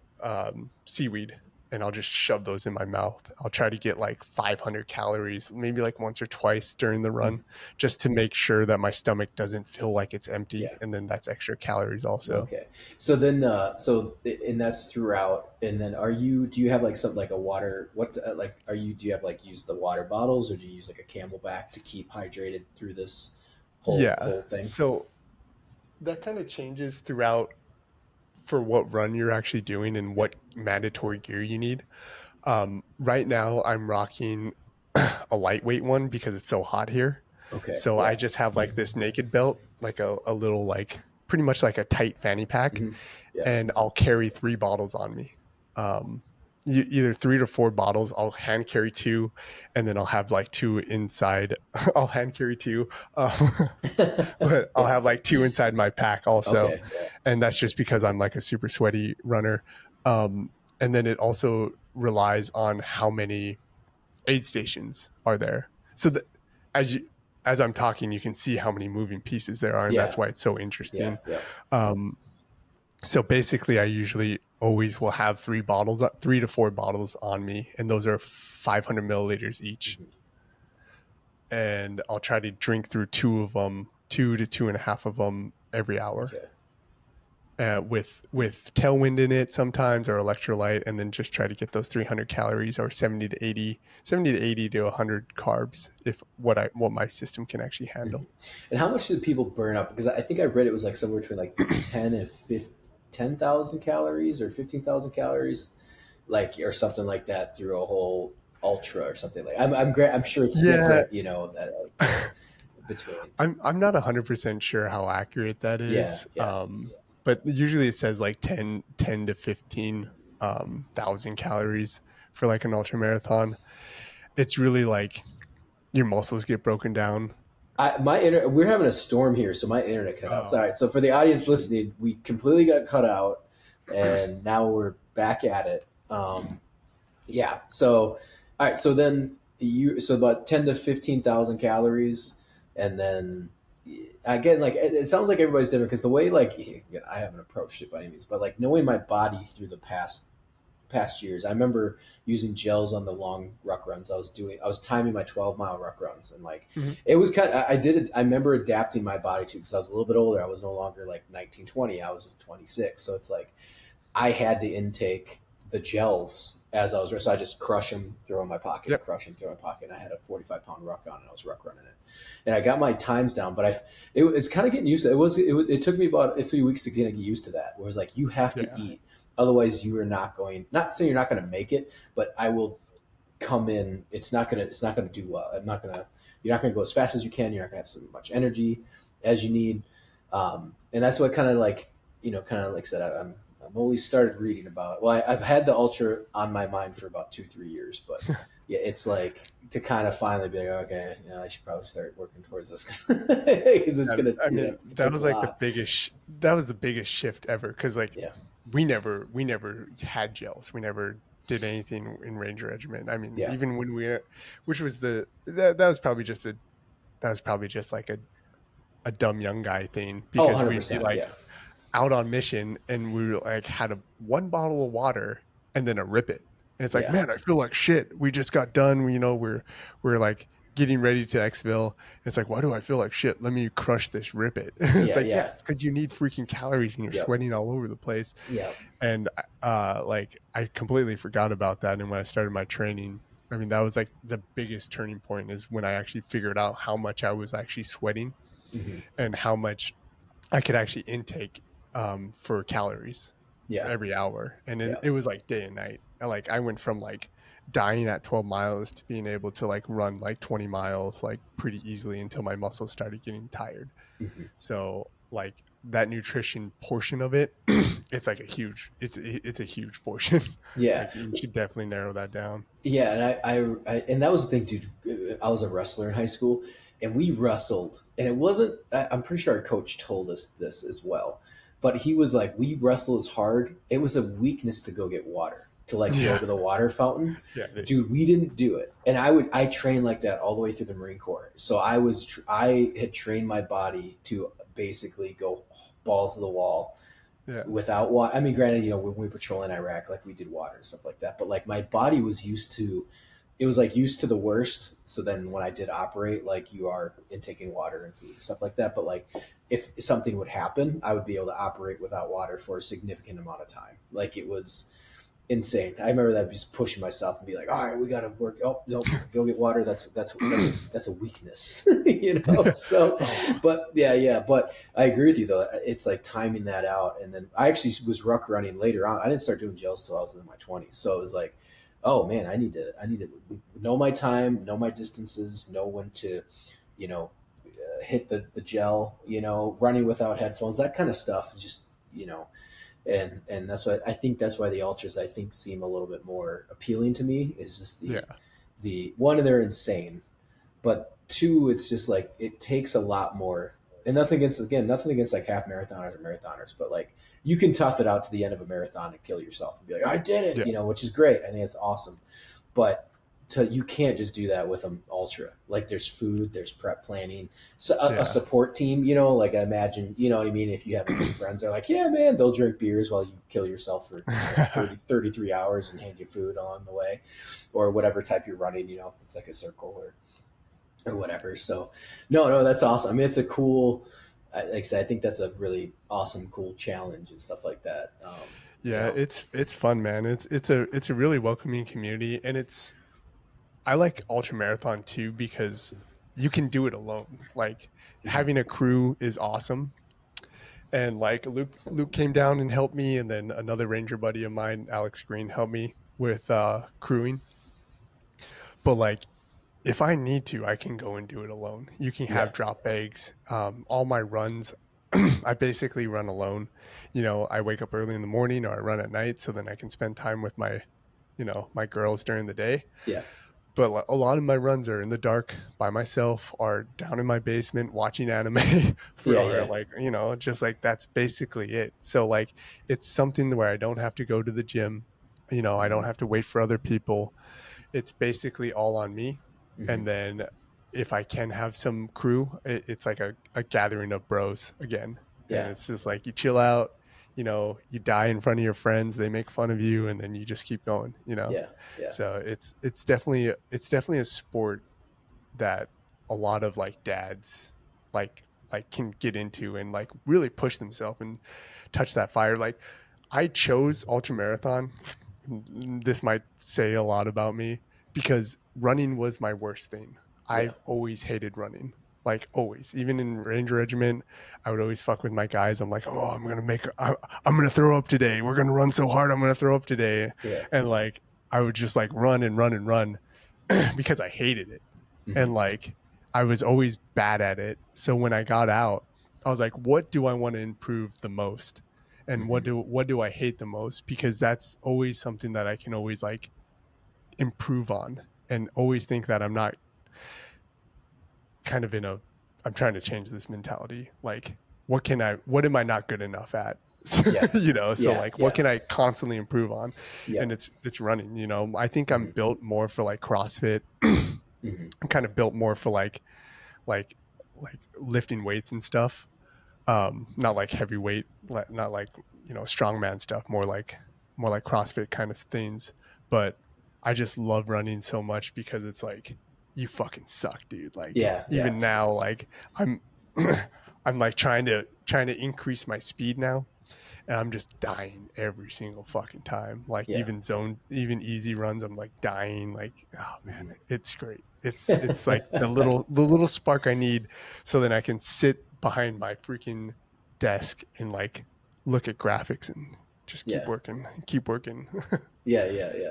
Speaker 2: seaweed, and I'll just shove those in my mouth. I'll try to get like 500 calories, maybe like once or twice during the run,
Speaker 1: Mhm.
Speaker 2: just to make sure that my stomach doesn't feel like it's empty.
Speaker 1: Yeah.
Speaker 2: And then that's extra calories also.
Speaker 1: Okay. So then, and that's throughout. And then, do you have like something like a water? Do you have like use the water bottles or do you use like a Camelback to keep hydrated through this
Speaker 2: Yeah.
Speaker 1: whole thing?
Speaker 2: So that kind of changes throughout for what run you're actually doing and
Speaker 1: Yeah.
Speaker 2: what mandatory gear you need. Right now, I'm rocking a lightweight one because it's so hot here.
Speaker 1: Okay.
Speaker 2: So I
Speaker 1: Yeah.
Speaker 2: just have like this naked belt, like a little like pretty much like a tight fanny pack,
Speaker 1: Hmm. Yeah.
Speaker 2: and I'll carry 3 bottles on me. Um, either 3 to 4 bottles. I'll hand carry 2, and then I'll have like 2 inside. I'll hand carry 2, um, but I'll
Speaker 1: Yeah.
Speaker 2: have like 2 inside my pack also,
Speaker 1: Okay. Yeah.
Speaker 2: and that's just because I'm like a super sweaty runner. Um, and then it also relies on how many aid stations are there. So that as you as I'm talking, you can see how many moving pieces there are, and that's
Speaker 1: Yeah.
Speaker 2: why it's so
Speaker 1: Yeah.
Speaker 2: interesting.
Speaker 1: Yeah.
Speaker 2: Um, so basically, I usually always will have 3 to 4 bottles on me, and those are 500 milliliters each.
Speaker 1: Hmm.
Speaker 2: And I'll try to drink through 2 of them, 2 to 2.5 of them every hour,
Speaker 1: Okay.
Speaker 2: with tailwind in it sometimes, or electrolyte, and then just try to get those 300 calories, or 70 to 100 carbs, if what my system can actually
Speaker 1: Hmm.
Speaker 2: handle.
Speaker 1: And how much do people burn up? Because I think I read it was like somewhere between like 10 and 15, 10,000 calories or 15,000 calories, like, or something like that through a whole ultra or something like. I'm sure it's
Speaker 2: Yeah,
Speaker 1: different, that between.
Speaker 2: I'm not 100% sure how accurate that
Speaker 1: Yeah.
Speaker 2: is.
Speaker 1: Yeah.
Speaker 2: But usually it says like 10 to 15 thousand calories for like an ultra marathon. It's really like your muscles get broken down.
Speaker 1: We're having a storm here, so my internet cut out.
Speaker 2: Oh,
Speaker 1: Sorry. So for the audience
Speaker 2: shoot.
Speaker 1: listening, we completely got cut out, and now we're back at it. Yeah. So, all right. So about 10 to 15,000 calories, and then again, like it sounds like everybody's different because the way, like, again, I haven't approached it by any means, but like knowing my body through the past years. I remember using gels on the long ruck runs I was timing my 12-mile ruck runs, and like
Speaker 2: Mhm.
Speaker 1: it was kind of, I did it. I remember adapting my body to, because I was a little bit older. I was no longer like 19, 20. I was just 26. So it's like I had to intake the gels as I was, so I just crush them, throw in my pocket,
Speaker 2: Yep.
Speaker 1: crush them, throw in my pocket. And I had a 45-pound ruck on, and I was ruck running it, and I got my times down. But it's kind of getting used to it. It took me about a few weeks to get used to that. Where it's like you have to
Speaker 2: Yeah.
Speaker 1: eat, otherwise you are not going. Not saying you're not going to make it, but I will come in. It's not gonna do well. You're not gonna go as fast as you can. You're not gonna have so much energy as you need, and that's what kind of like, kind of like I said. I've only started reading about it. Well, I've had the ultra on my mind for about 2-3 years, but yeah, it's like to kind of finally be like, okay, I should probably start working towards this because it's
Speaker 2: And
Speaker 1: gonna,
Speaker 2: I mean,
Speaker 1: it
Speaker 2: that
Speaker 1: takes
Speaker 2: was
Speaker 1: a
Speaker 2: like
Speaker 1: lot.
Speaker 2: that was the biggest shift ever. Because like
Speaker 1: Yeah,
Speaker 2: we never had gels. We never did anything in Ranger Regiment. I mean,
Speaker 1: yeah.
Speaker 2: even when which was that was probably just like a dumb young guy thing,
Speaker 1: Oh,
Speaker 2: because we'd be
Speaker 1: 100%.
Speaker 2: like
Speaker 1: Yeah,
Speaker 2: out on mission, and we were like had 1 bottle of water and then a rip it. And it's like,
Speaker 1: yeah,
Speaker 2: man, I feel like shit. We just got done. We're like getting ready to exfil. It's like, why do I feel like shit? Let me crush this rip it. It's
Speaker 1: yeah,
Speaker 2: like, yeah,
Speaker 1: yeah,
Speaker 2: it's because you need freaking calories and you're
Speaker 1: yep,
Speaker 2: sweating all over the place.
Speaker 1: yeah.
Speaker 2: And like I completely forgot about that. And when I started my training, I mean, that was like the biggest turning point, is when I actually figured out how much I was actually sweating,
Speaker 1: Hmm.
Speaker 2: and how much I could actually intake for calories
Speaker 1: Yeah,
Speaker 2: every hour. And it,
Speaker 1: yeah.
Speaker 2: it was like day and night. Like I went from like dying at 12 miles to being able to like run like 20 miles like pretty easily, until my muscles started getting tired.
Speaker 1: Hmm.
Speaker 2: So like that nutrition portion of it, it's like it's a huge portion.
Speaker 1: Yeah.
Speaker 2: Like you should definitely narrow that down.
Speaker 1: Yeah, and and that was the thing, dude. I was a wrestler in high school, and we wrestled, and it wasn't. I'm pretty sure our coach told us this as well, but he was like, "We wrestle as hard." It was a weakness to go get water, to like go
Speaker 2: Yeah.
Speaker 1: to the water fountain,
Speaker 2: Yeah.
Speaker 1: dude. We didn't do it, and I trained like that all the way through the Marine Corps. So I had trained my body to basically go balls to the wall
Speaker 2: Yeah.
Speaker 1: without water. I mean, granted, when we patrol in Iraq, like we did water and stuff like that, but like my body was used to, it was like used to the worst. So then when I did operate, like you are intaking water and food and stuff like that. But like if something would happen, I would be able to operate without water for a significant amount of time. Like it was insane. I remember that just pushing myself and be like, all right, we got to work. Oh no, go get water. That's a weakness, So,
Speaker 2: Oh,
Speaker 1: but yeah. But I agree with you though. It's like timing that out. And then I actually was ruck running later on. I didn't start doing gels till I was in my 20s. So it was like, oh man, I need to know my time, know my distances, know when to, you know, hit the gel, running without headphones, that kind of stuff. Just and that's why I think that's why the ultras I think seem a little bit more appealing to me. Is just
Speaker 2: Yeah.
Speaker 1: the one, they're insane, but two, it's just like it takes a lot more. And nothing against like half marathoners or marathoners, but like you can tough it out to the end of a marathon and kill yourself and be like, I did it,
Speaker 2: Yeah.
Speaker 1: which is great. I think it's awesome, but you can't just do that with an ultra. Like there's food, there's prep planning, so a support team. Like I imagine, you know what I mean. If you have a few friends, they're like, yeah, man, they'll drink beers while you kill yourself for 33 hours and hand you food along the way, or whatever type you're running. If it's like a circle or whatever. So, no, that's awesome. I mean, it's a cool. Like I said, I think that's a really awesome, cool challenge and stuff like that.
Speaker 2: Yeah, it's fun, man. It's a really welcoming community, and I like ultra marathon too because you can do it alone. Like having a crew is awesome. And like Luke came down and helped me, and then another ranger buddy of mine, Alex Green, helped me with crewing. But like if I need to, I can go and do it alone. You can have drop bags. All my runs, I basically run alone. I wake up early in the morning or I run at night, so then I can spend time with my girls during the day.
Speaker 1: Yeah.
Speaker 2: But a lot of my runs are in the dark by myself or down in my basement watching anime like, just like that's basically it. So like it's something where I don't have to go to the gym. I don't have to wait for other people. It's basically all on me.
Speaker 1: Mm-hmm.
Speaker 2: And then if I can have some crew, it's like a gathering of bros again.
Speaker 1: Yeah.
Speaker 2: And it's just like you chill out, you die in front of your friends, they make fun of you, and then you just keep going,
Speaker 1: Yeah.
Speaker 2: So it's definitely a sport that a lot of like dads like can get into and like really push themselves and touch that fire. Like I chose ultra marathon. This might say a lot about me because running was my worst thing. I've always hated running. Like always, even in Ranger Regiment, I would always fuck with my guys. I'm like, oh, I'm gonna throw up today. We're gonna run so hard, I'm gonna throw up today.
Speaker 1: Yeah.
Speaker 2: And like, I would just like run and run and run because I hated it. Mm-hmm. And like, I was always bad at it. So when I got out, I was like, what do I want to improve the most? And mm-hmm. what do I hate the most? Because that's always something that I can always like improve on, and always think that I'm not kind of I'm trying to change this mentality. Like, what am I not good enough at? What can I constantly improve on? Yeah. And it's running, I think mm-hmm. I'm built more for like CrossFit. Mm-hmm. I'm kind of built more for like lifting weights and stuff. Not like heavyweight, not like, strongman stuff, more like CrossFit kind of things. But I just love running so much because it's like, you fucking suck, dude. Like, even now, like I'm like trying to increase my speed now, and I'm just dying every single fucking time. Like even easy runs, I'm like dying. Like, oh man, it's great. It's like the little spark I need, so then I can sit behind my freaking desk and like look at graphics and just keep working.
Speaker 1: Yeah.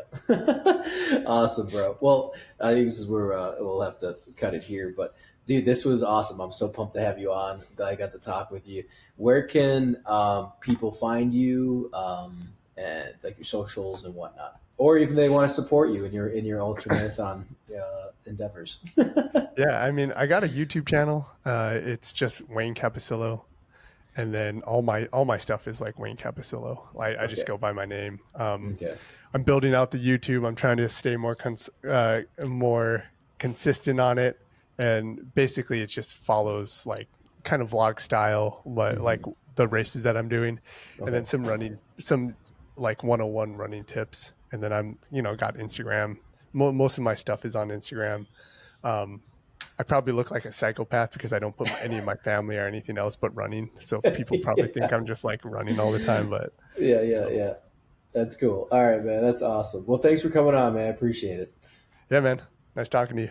Speaker 1: Awesome, bro. Well, I think this is where we'll have to cut it here. But dude, this was awesome. I'm so pumped to have you on. That I got to talk with you. Where can people find you, and like your socials and whatnot, or if they want to support you in your ultra marathon endeavors?
Speaker 2: Yeah, I mean, I got a YouTube channel. It's just Wayne Capacillo. And then all my stuff is like Wayne Capacillo. I just go by my name. I'm building out the YouTube. I'm trying to stay more consistent on it. And basically it just follows like kind of vlog style, like the races that I'm doing. Okay. And then some like 101 running tips. And then I'm, got Instagram. Most of my stuff is on Instagram. I probably look like a psychopath because I don't put any of my family or anything else but running. So people probably think I'm just like running all the time, but
Speaker 1: yeah. That's cool. All right, man. That's awesome. Well, thanks for coming on, man. I appreciate it.
Speaker 2: Yeah, man. Nice talking to you.